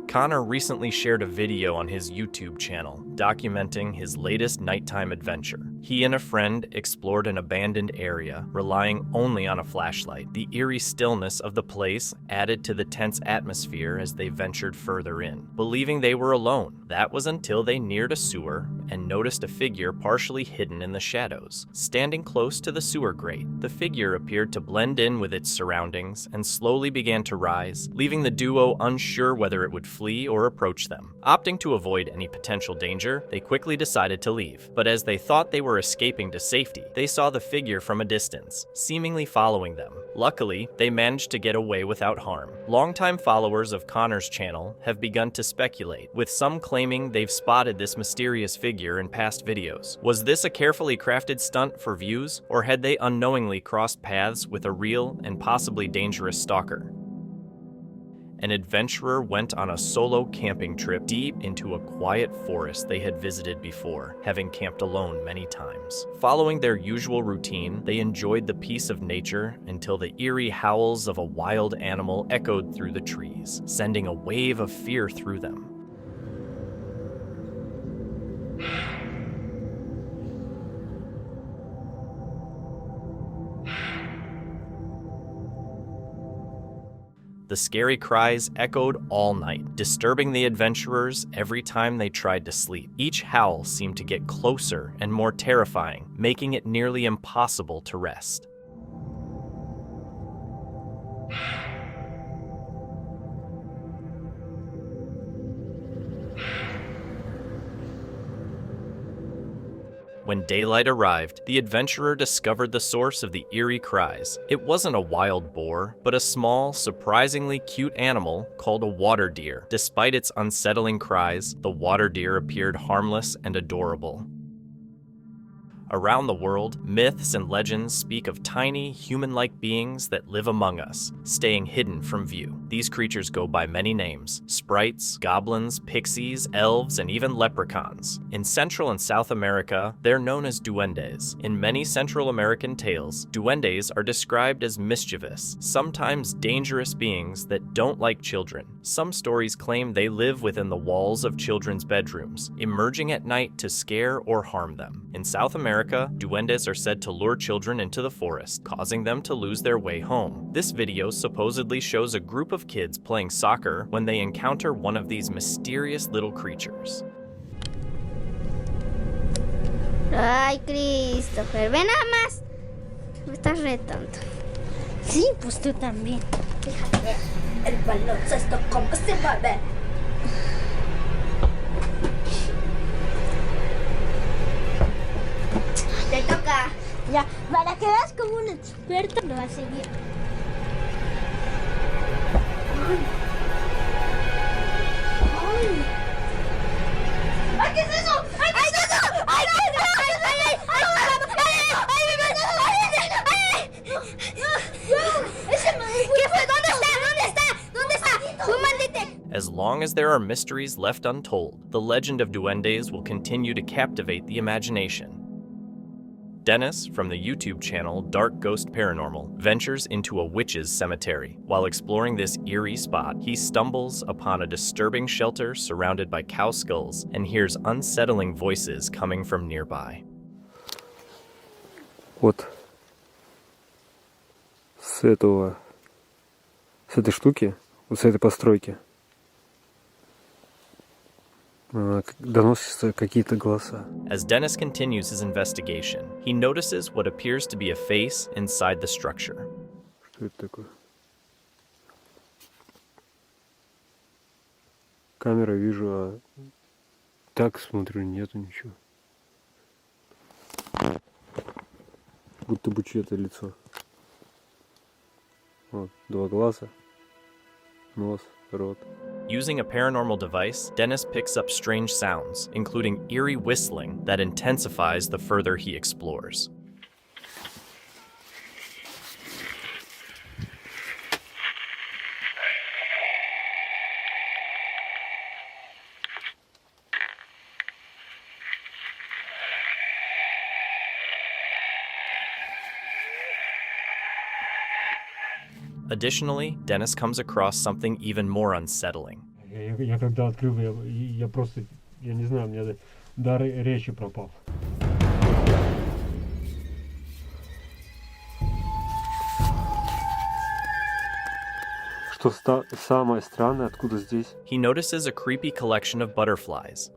Speaker 4: Connor recently shared a video on his YouTube channel documenting his latest nighttime adventure. He and a friend explored an abandoned area, relying only on a flashlight. The eerie stillness of the place added to the tense atmosphere as they ventured further in, believing they were alone. That was until they neared a sewer and noticed a figure partially hidden in the shadows. Standing close to the sewer grate, the figure appeared to blend in with its surroundings and slowly began to rise, leaving the duo unsure whether it would flee or approach them. Opting to avoid any potential danger, they quickly decided to leave. But as they thought they were escaping to safety, they saw the figure from a distance, seemingly following them. Luckily, they managed to get away without harm. Longtime followers of Connor's channel have begun to speculate, with some claiming they've spotted this mysterious figure in past videos. Was this a carefully crafted stunt for views, or had they unknowingly crossed paths with a real and possibly dangerous stalker? An adventurer went on a solo camping trip deep into a quiet forest they had visited before, having camped alone many times. Following their usual routine, they enjoyed the peace of nature until the eerie howls of a wild animal echoed through the trees, sending a wave of fear through them. The scary cries echoed all night, disturbing the adventurers every time they tried to sleep. Each howl seemed to get closer and more terrifying, making it nearly impossible to rest. When daylight arrived, the adventurer discovered the source of the eerie cries. It wasn't a wild boar, but a small, surprisingly cute animal called a water deer. Despite its unsettling cries, the water deer appeared harmless and adorable. Around the world, myths and legends speak of tiny, human-like beings that live among us, staying hidden from view. These creatures go by many names: sprites, goblins, pixies, elves, and even leprechauns. In Central and South America, they're known as duendes. In many Central American tales, duendes are described as mischievous, sometimes dangerous beings that don't like children. Some stories claim they live within the walls of children's bedrooms, emerging at night to scare or harm them. In South America, duendes are said to lure children into the forest, causing them to lose their way home. This video supposedly shows a group of kids playing soccer when they encounter one of these mysterious little creatures.
Speaker 9: Ay, Christopher, ve nada más. Me estás retando. Sí, pues tú también. Fíjate, el baloncesto cómo se va a ver. Te toca. Ya, para que veas como un experto lo hace bien. Ay. ¡Ay, qué es eso! ¡Ay, qué es eso! ¡Ay,
Speaker 4: As long as there are mysteries left untold, the legend of duendes will continue to captivate the imagination. Dennis, from the YouTube channel Dark Ghost Paranormal, ventures into a witch's cemetery. While exploring this eerie spot, he stumbles upon a disturbing shelter surrounded by cow skulls and hears unsettling voices coming from nearby.
Speaker 7: Вот с этой штуки, вот с этой постройки доносятся какие-то голоса.
Speaker 4: As Dennis continues his investigation, he notices what appears to be a face inside the structure.
Speaker 7: Что это такое? Камера вижу, а так смотрю, нету ничего. Будто бы чье-то лицо. Вот, два глаза, нос, рот.
Speaker 4: Using a paranormal device, Dennis picks up strange sounds, including eerie whistling that intensifies the further he explores. Additionally, Dennis comes across something even more unsettling.
Speaker 20: Я когда открыл, я просто, я не знаю, у меня дар речи пропал.
Speaker 7: Что самое странное, откуда здесь?
Speaker 4: He notices a creepy collection of butterflies.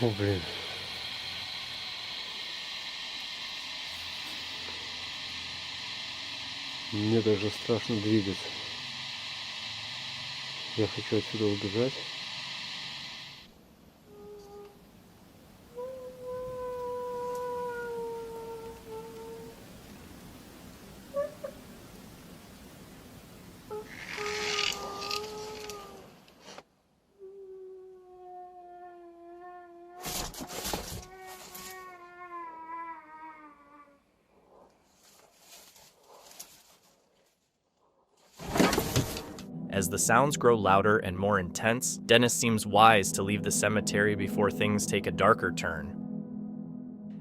Speaker 7: О, блин. Мне даже страшно двигаться. Я хочу отсюда убежать.
Speaker 4: As the sounds grow louder and more intense, Dennis seems wise to leave the cemetery before things take a darker turn.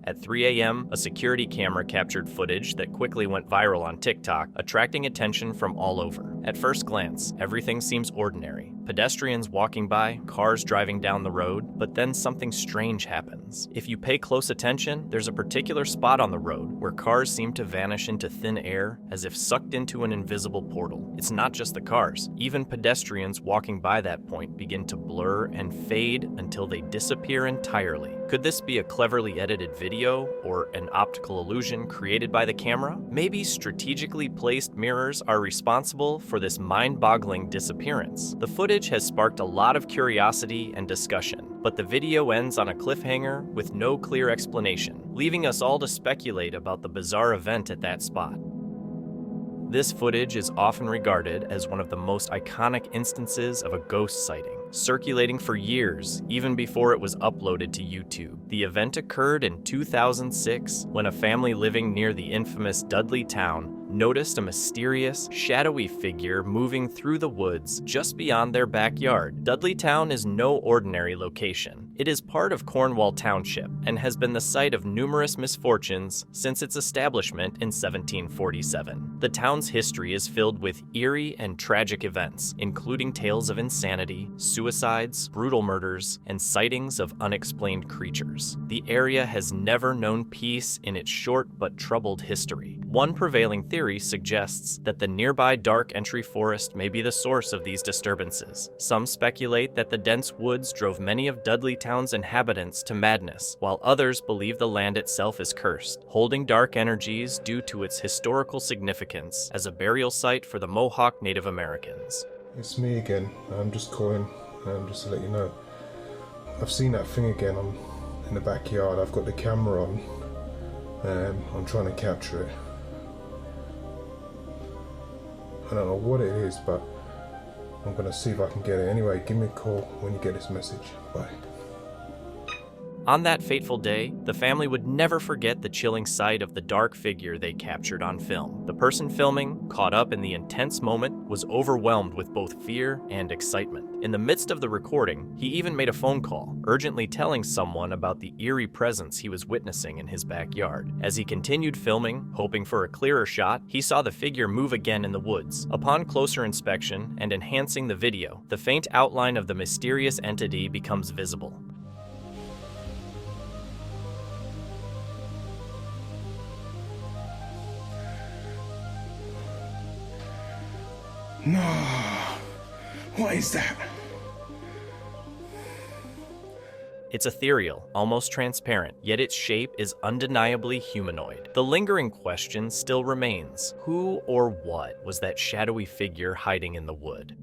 Speaker 4: At 3 a.m., a security camera captured footage that quickly went viral on TikTok, attracting attention from all over. At first glance, everything seems ordinary. Pedestrians walking by, cars driving down the road, but then something strange happens. If you pay close attention, there's a particular spot on the road where cars seem to vanish into thin air as if sucked into an invisible portal. It's not just the cars. Even pedestrians walking by that point begin to blur and fade until they disappear entirely. Could this be a cleverly edited video or an optical illusion created by the camera? Maybe strategically placed mirrors are responsible for this mind-boggling disappearance. The footage has sparked a lot of curiosity and discussion, but the video ends on a cliffhanger with no clear explanation, leaving us all to speculate about the bizarre event at that spot. This footage is often regarded as one of the most iconic instances of a ghost sighting, circulating for years, even before it was uploaded to YouTube. The event occurred in 2006 when a family living near the infamous Dudley Town noticed a mysterious, shadowy figure moving through the woods just beyond their backyard. Dudley Town is no ordinary location. It is part of Cornwall Township and has been the site of numerous misfortunes since its establishment in 1747. The town's history is filled with eerie and tragic events, including tales of insanity, suicides, brutal murders, and sightings of unexplained creatures. The area has never known peace in its short but troubled history. One prevailing theory suggests that the nearby dark entry forest may be the source of these disturbances. Some speculate that the dense woods drove many of Dudley Town's inhabitants to madness, while others believe the land itself is cursed, holding dark energies due to its historical significance as a burial site for the Mohawk Native Americans.
Speaker 11: It's me again. I'm just calling just to let you know. I've seen that thing again in the backyard. I've got the camera on. I'm trying to capture it. I don't know what it is, but I'm gonna see if I can get it. Anyway, give me a call when you get this message. Bye.
Speaker 4: On that fateful day, the family would never forget the chilling sight of the dark figure they captured on film. The person filming, caught up in the intense moment, was overwhelmed with both fear and excitement. In the midst of the recording, he even made a phone call, urgently telling someone about the eerie presence he was witnessing in his backyard. As he continued filming, hoping for a clearer shot, he saw the figure move again in the woods. Upon closer inspection and enhancing the video, the faint outline of the mysterious entity becomes visible.
Speaker 11: No, what is that?
Speaker 4: It's ethereal, almost transparent, yet its shape is undeniably humanoid. The lingering question still remains: who or what was that shadowy figure hiding in the wood?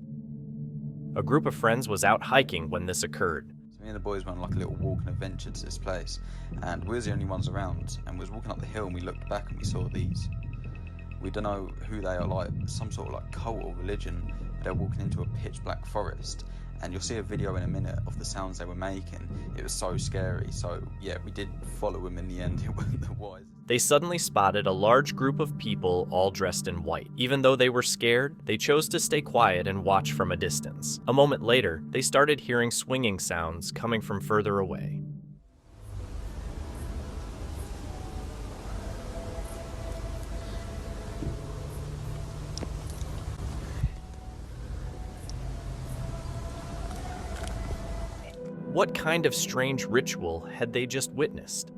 Speaker 4: A group of friends was out hiking when this occurred.
Speaker 22: So me and the boys went on like a little walk and adventure to this place, and we was the only ones around, and we was walking up the hill and we looked back and we saw these. We don't know who they are, like some sort of like cult or religion. They're walking into a pitch black forest, and you'll see a video in a minute of the sounds they were making. It was so scary, so yeah, we did follow them in the end. It wasn't the wise.
Speaker 4: They suddenly spotted a large group of people all dressed in white. Even though they were scared, they chose to stay quiet and watch from a distance. A moment later, they started hearing swinging sounds coming from further away. What kind of strange ritual had they just witnessed?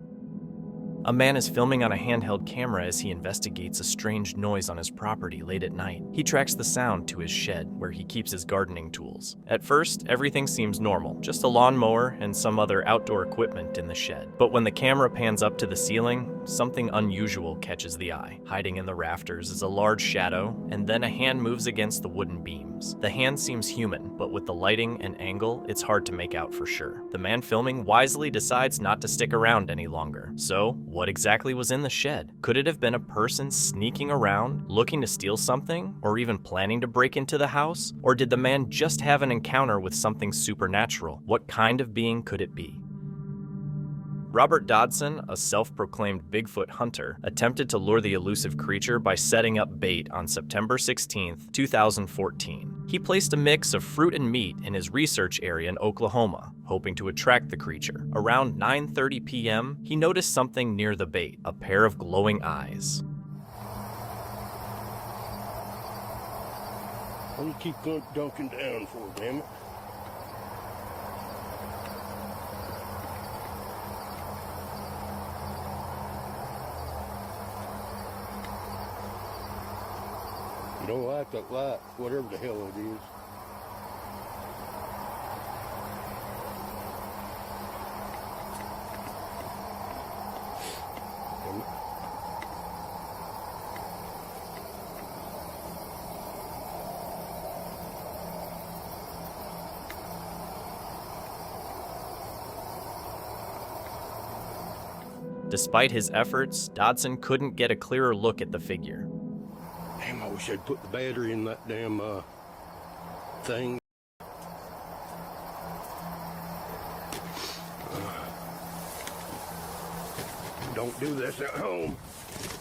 Speaker 4: A man is filming on a handheld camera as he investigates a strange noise on his property late at night. He tracks the sound to his shed, where he keeps his gardening tools. At first, everything seems normal, just a lawnmower and some other outdoor equipment in the shed. But when the camera pans up to the ceiling, something unusual catches the eye. Hiding in the rafters is a large shadow, and then a hand moves against the wooden beams. The hand seems human, but with the lighting and angle, it's hard to make out for sure. The man filming wisely decides not to stick around any longer. So, what exactly was in the shed? Could it have been a person sneaking around, looking to steal something, or even planning to break into the house? Or did the man just have an encounter with something supernatural? What kind of being could it be? Robert Dodson, a self-proclaimed Bigfoot hunter, attempted to lure the elusive creature by setting up bait on September 16, 2014. He placed a mix of fruit and meat in his research area in Oklahoma, hoping to attract the creature. Around 9:30 p.m., he noticed something near the bait, a pair of glowing eyes.
Speaker 23: What do you keep dunking down for, damn it? You don't like that light, whatever the hell it is.
Speaker 4: Despite his efforts, Dodson couldn't get a clearer look at the figure.
Speaker 23: Damn, I wish they'd put the battery in that damn thing. Don't do this at home.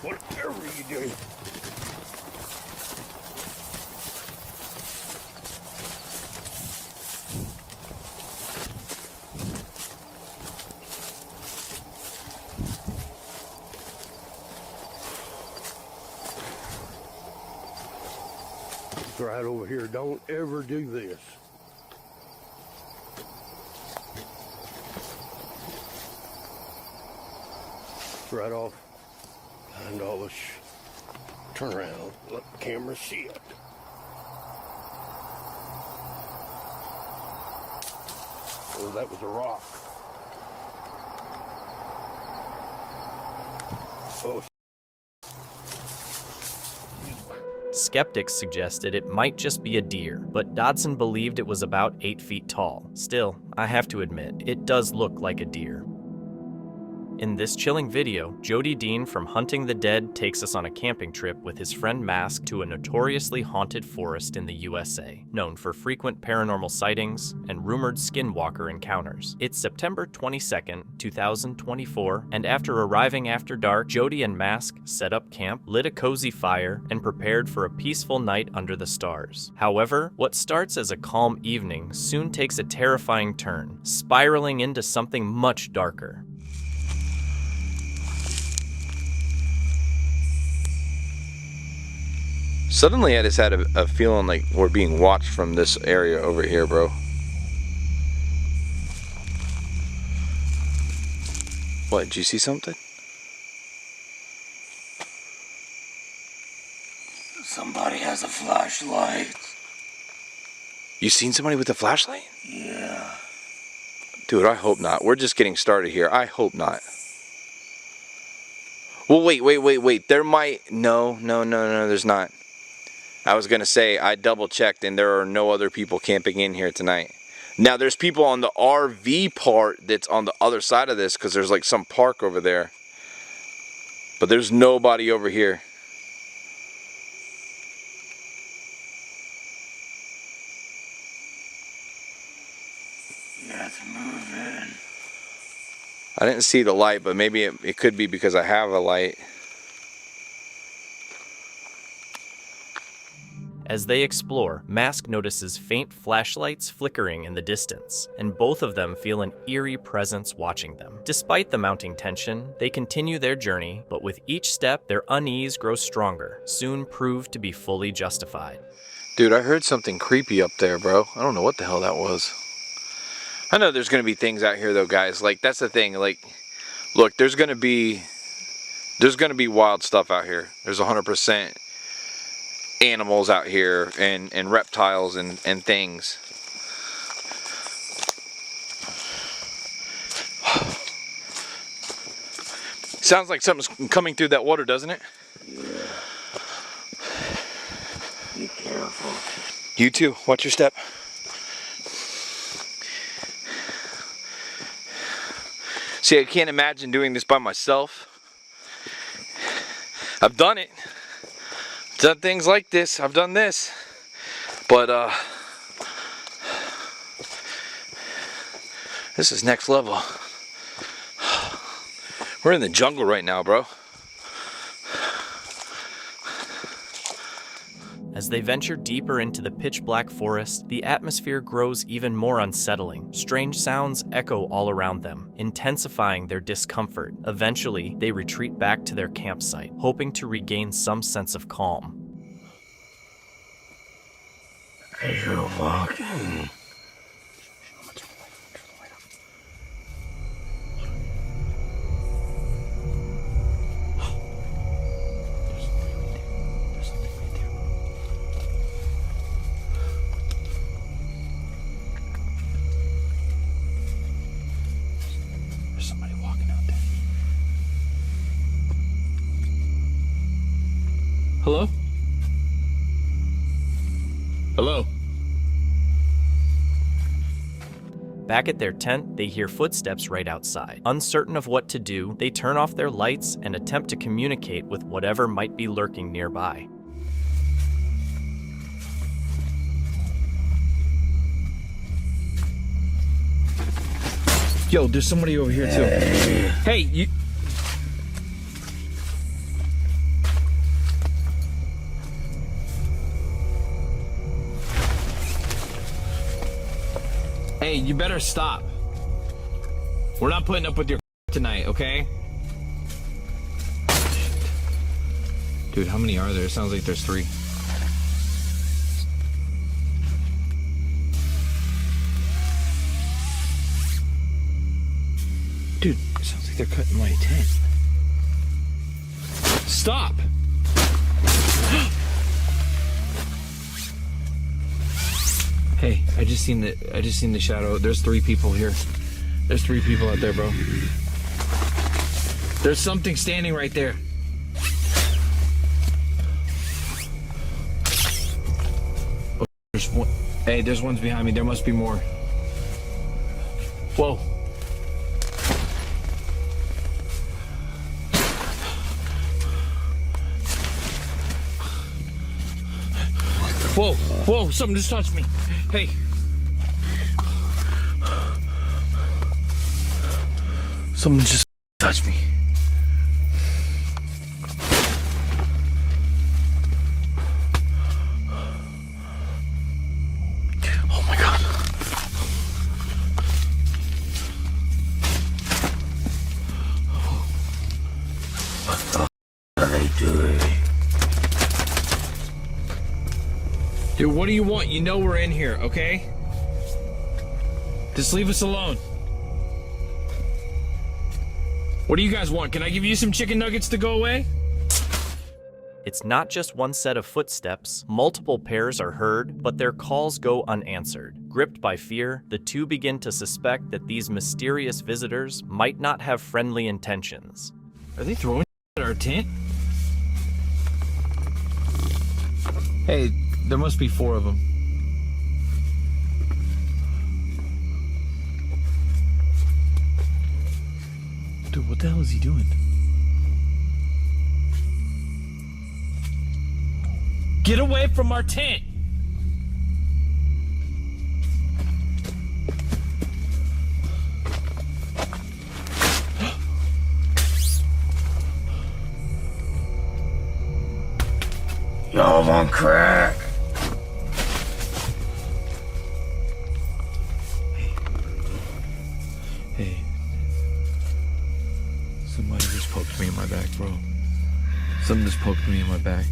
Speaker 23: Whatever you do. It's right over here. Don't ever do this. Right off behind all this. Turn around, let the camera see it. Oh, that was a rock. Oh.
Speaker 4: Skeptics suggested it might just be a deer, but Dodson believed it was about 8 feet tall. Still, I have to admit, it does look like a deer. In this chilling video, Jody Dean from Hunting the Dead takes us on a camping trip with his friend Mask to a notoriously haunted forest in the USA, known for frequent paranormal sightings and rumored skinwalker encounters. It's September 22nd, 2024, and after arriving after dark, Jody and Mask set up camp, lit a cozy fire, and prepared for a peaceful night under the stars. However, what starts as a calm evening soon takes a terrifying turn, spiraling into something much darker.
Speaker 15: Suddenly I just had a feeling like we're being watched from this area over here, bro. What, did you see something?
Speaker 16: Somebody has a flashlight.
Speaker 15: You seen somebody with a flashlight?
Speaker 16: Yeah.
Speaker 15: Dude, I hope not. We're just getting started here. I hope not. Well, wait. There might... No, there's not. I was going to say, I double checked and there are no other people camping in here tonight. Now, there's people on the RV part that's on the other side of this because there's like some park over there. But there's nobody over here.
Speaker 16: Yeah, it's moving.
Speaker 15: I didn't see the light, but maybe it could be because I have a light.
Speaker 4: As they explore, Mask notices faint flashlights flickering in the distance, and both of them feel an eerie presence watching them. Despite the mounting tension, they continue their journey, but with each step, their unease grows stronger, soon proved to be fully justified.
Speaker 15: Dude, I heard something creepy up there, bro. I don't know what the hell that was. I know there's gonna be things out here though, guys. Like, that's the thing. Like, look, there's gonna be wild stuff out here. There's 100% animals out here and reptiles and things. Sounds like something's coming through that water, doesn't it?
Speaker 16: Yeah. Be careful.
Speaker 15: You too. Watch your step. See, I can't imagine doing this by myself. I've done it. Done things like this. I've done this. But this is next level. We're in the jungle right now, bro.
Speaker 4: As they venture deeper into the pitch-black forest, the atmosphere grows even more unsettling. Strange sounds echo all around them, intensifying their discomfort. Eventually, they retreat back to their campsite, hoping to regain some sense of calm.
Speaker 16: As you're walking,
Speaker 12: Hello? Hello?
Speaker 4: Back at their tent, they hear footsteps right outside. Uncertain of what to do, they turn off their lights and attempt to communicate with whatever might be lurking nearby.
Speaker 15: Yo, there's somebody over here too. Hey, you. Hey, you better stop. We're not putting up with your tonight, okay? Dude, how many are there? It sounds like there's 3. Dude, it sounds like they're cutting my tent. Stop! Hey, I just seen the shadow. There's 3 people here. There's 3 people out there, bro. There's something standing right there. Oh, there's one. Hey, there's ones behind me. There must be more. Whoa. Whoa, whoa, something just touched me. Hey. Someone just touched me. Oh my God.
Speaker 16: What the are they doing?
Speaker 15: Dude, what do you want? You know we're in here, okay? Just leave us alone. What do you guys want? Can I give you some chicken nuggets to go away?
Speaker 4: It's not just one set of footsteps. Multiple pairs are heard, but their calls go unanswered. Gripped by fear, the two begin to suspect that these mysterious visitors might not have friendly intentions.
Speaker 15: Are they throwing at our tent? Hey, there must be 4 of them. Dude, what the hell is he doing? Get away from our tent!
Speaker 16: Y'all on crack.
Speaker 15: Hey. Somebody just poked me in my back, bro. Something just poked me in my back.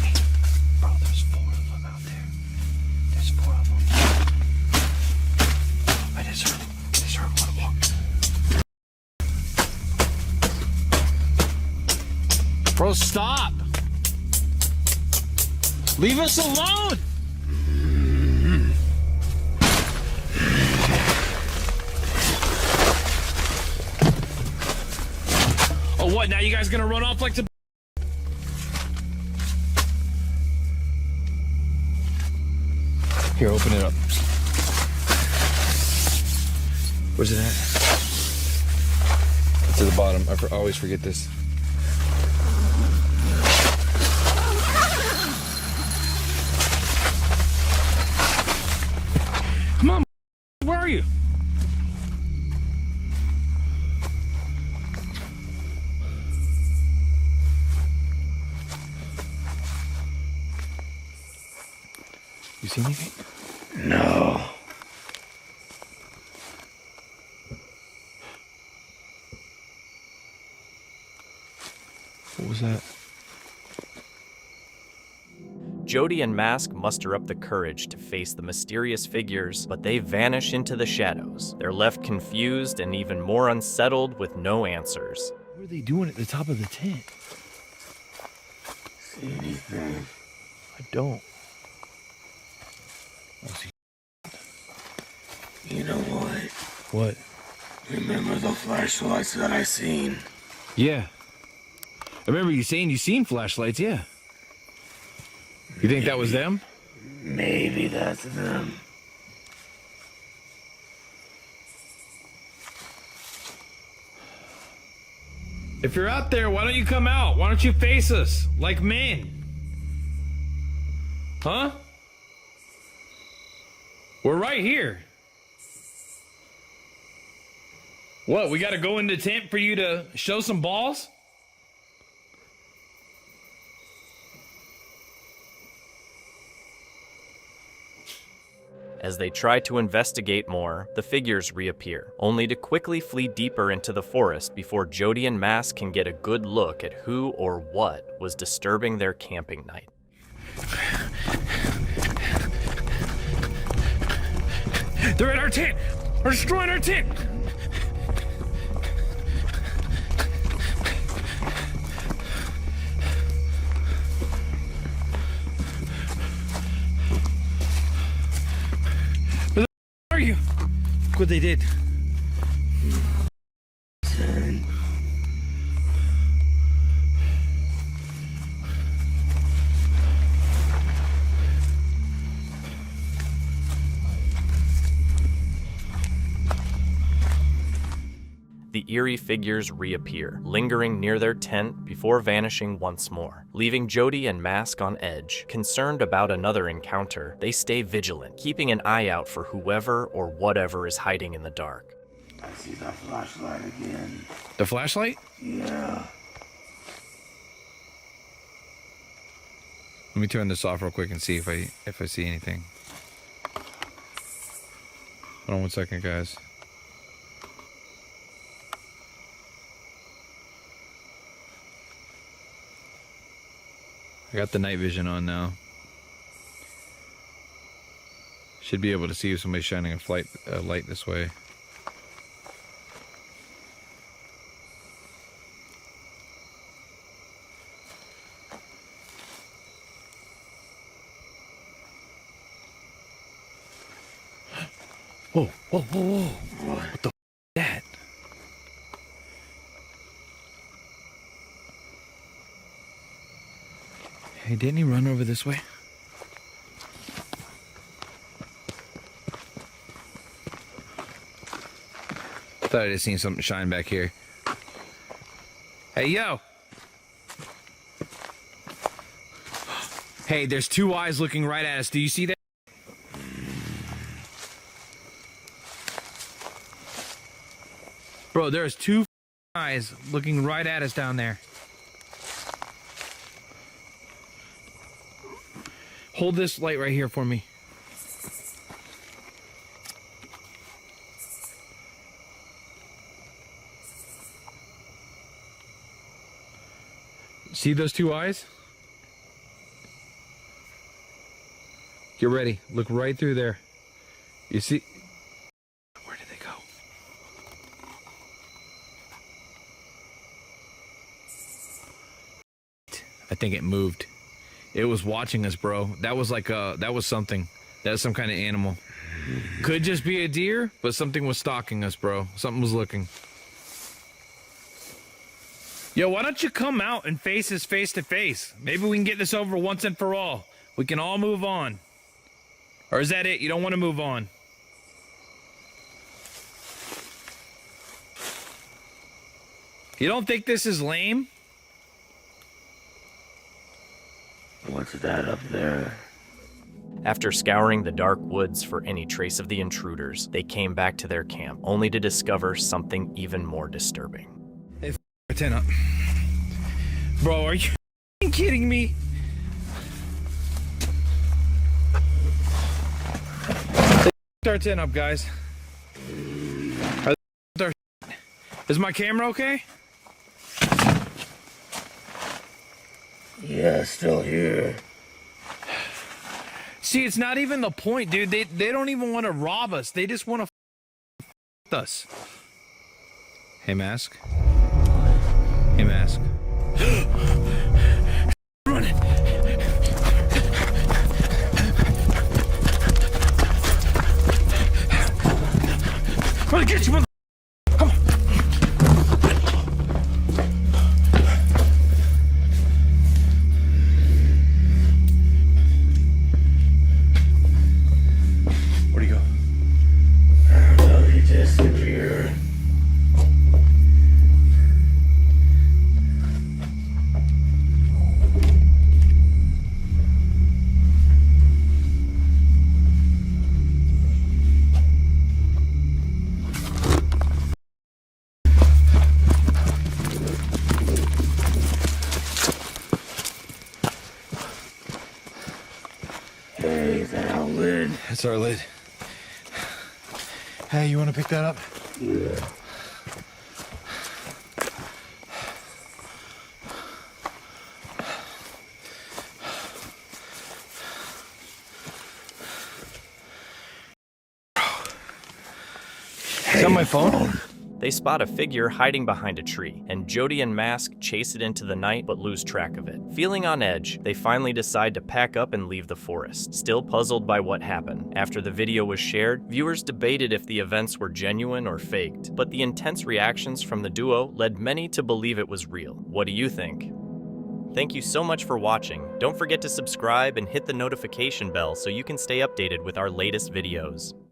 Speaker 15: Hey, bro, there's 4 of them out there. There's 4 of them. I just heard one walk. Bro, stop! Leave us alone! Oh, what? Now you guys gonna run off like the... Here, open it up. Where's it at? It's at the bottom. I always forget this. Come on, where are you? You see anything?
Speaker 16: No.
Speaker 15: What was that?
Speaker 4: Jody and Mask muster up the courage to face the mysterious figures, but they vanish into the shadows. They're left confused and even more unsettled with no answers.
Speaker 15: What are they doing at the top of the tent?
Speaker 16: See anything?
Speaker 15: I don't.
Speaker 16: You know what?
Speaker 15: What?
Speaker 16: Remember the flashlights that I seen?
Speaker 15: Yeah. I remember you saying you seen flashlights, yeah. You think that was them?
Speaker 16: Maybe that's them.
Speaker 15: If you're out there, why don't you come out? Why don't you face us like men?
Speaker 8: Huh? We're right here. What, we gotta go in the tent for you to show some balls?
Speaker 4: As they try to investigate more, the figures reappear, only to quickly flee deeper into the forest before Jody and Mask can get a good look at who or what was disturbing their camping night.
Speaker 8: They're at our tent! They're destroying our tent! Where the are you? Look what they did.
Speaker 4: The eerie figures reappear, lingering near their tent before vanishing once more. Leaving Jody and Mask on edge, concerned about another encounter, they stay vigilant, keeping an eye out for whoever or whatever is hiding in the dark.
Speaker 16: I see that flashlight again.
Speaker 8: The flashlight?
Speaker 16: Yeah.
Speaker 15: Let me turn this off real quick and see if I see anything. Hold on 1 second, guys. I got the night vision on now. Should be able to see if somebody's shining a light this way.
Speaker 8: Whoa, whoa, whoa, whoa. What the f is that?
Speaker 15: Hey, didn't he run over this way? Thought I just seen something shine back here. Hey, yo! Hey, there's two eyes looking right at us. Do you see that? Bro, there's two eyes looking right at us down there. Hold this light right here for me. See those two eyes? Get ready. Look right through there. You see? Where did they go? I think it moved. It was watching us, bro. That was like that was something. That was some kind of animal. Could just be a deer, but something was stalking us, bro. Something was looking. Yo, why don't you come out and face us face to face? Maybe we can get this over once and for all. We can all move on. Or is that it? You don't want to move on? You don't think this is lame?
Speaker 16: What's that up there?
Speaker 4: After scouring the dark woods for any trace of the intruders, they came back to their camp, only to discover something even more disturbing.
Speaker 15: Hey, tent up. Bro, are you kidding me? Our tent up, guys. Is my camera okay?
Speaker 16: Yeah, still here.
Speaker 15: See, it's not even the point, dude. They don't even want to rob us. They just want to f us. Hey, Mask. Hey, Mask.
Speaker 8: Running. I'm gonna get you, mother. Come on. Where'd he go?
Speaker 16: I don't know, he disappeared.
Speaker 14: That's our lid. Hey, you want to pick that up?
Speaker 23: Yeah.
Speaker 14: Is that my phone?
Speaker 4: They spot a figure hiding behind a tree, and Jody and Mask chase it into the night but lose track of it. Feeling on edge, they finally decide to pack up and leave the forest, still puzzled by what happened. After the video was shared, viewers debated if the events were genuine or faked, but the intense reactions from the duo led many to believe it was real. What do you think? Thank you so much for watching. Don't forget to subscribe and hit the notification bell so you can stay updated with our latest videos.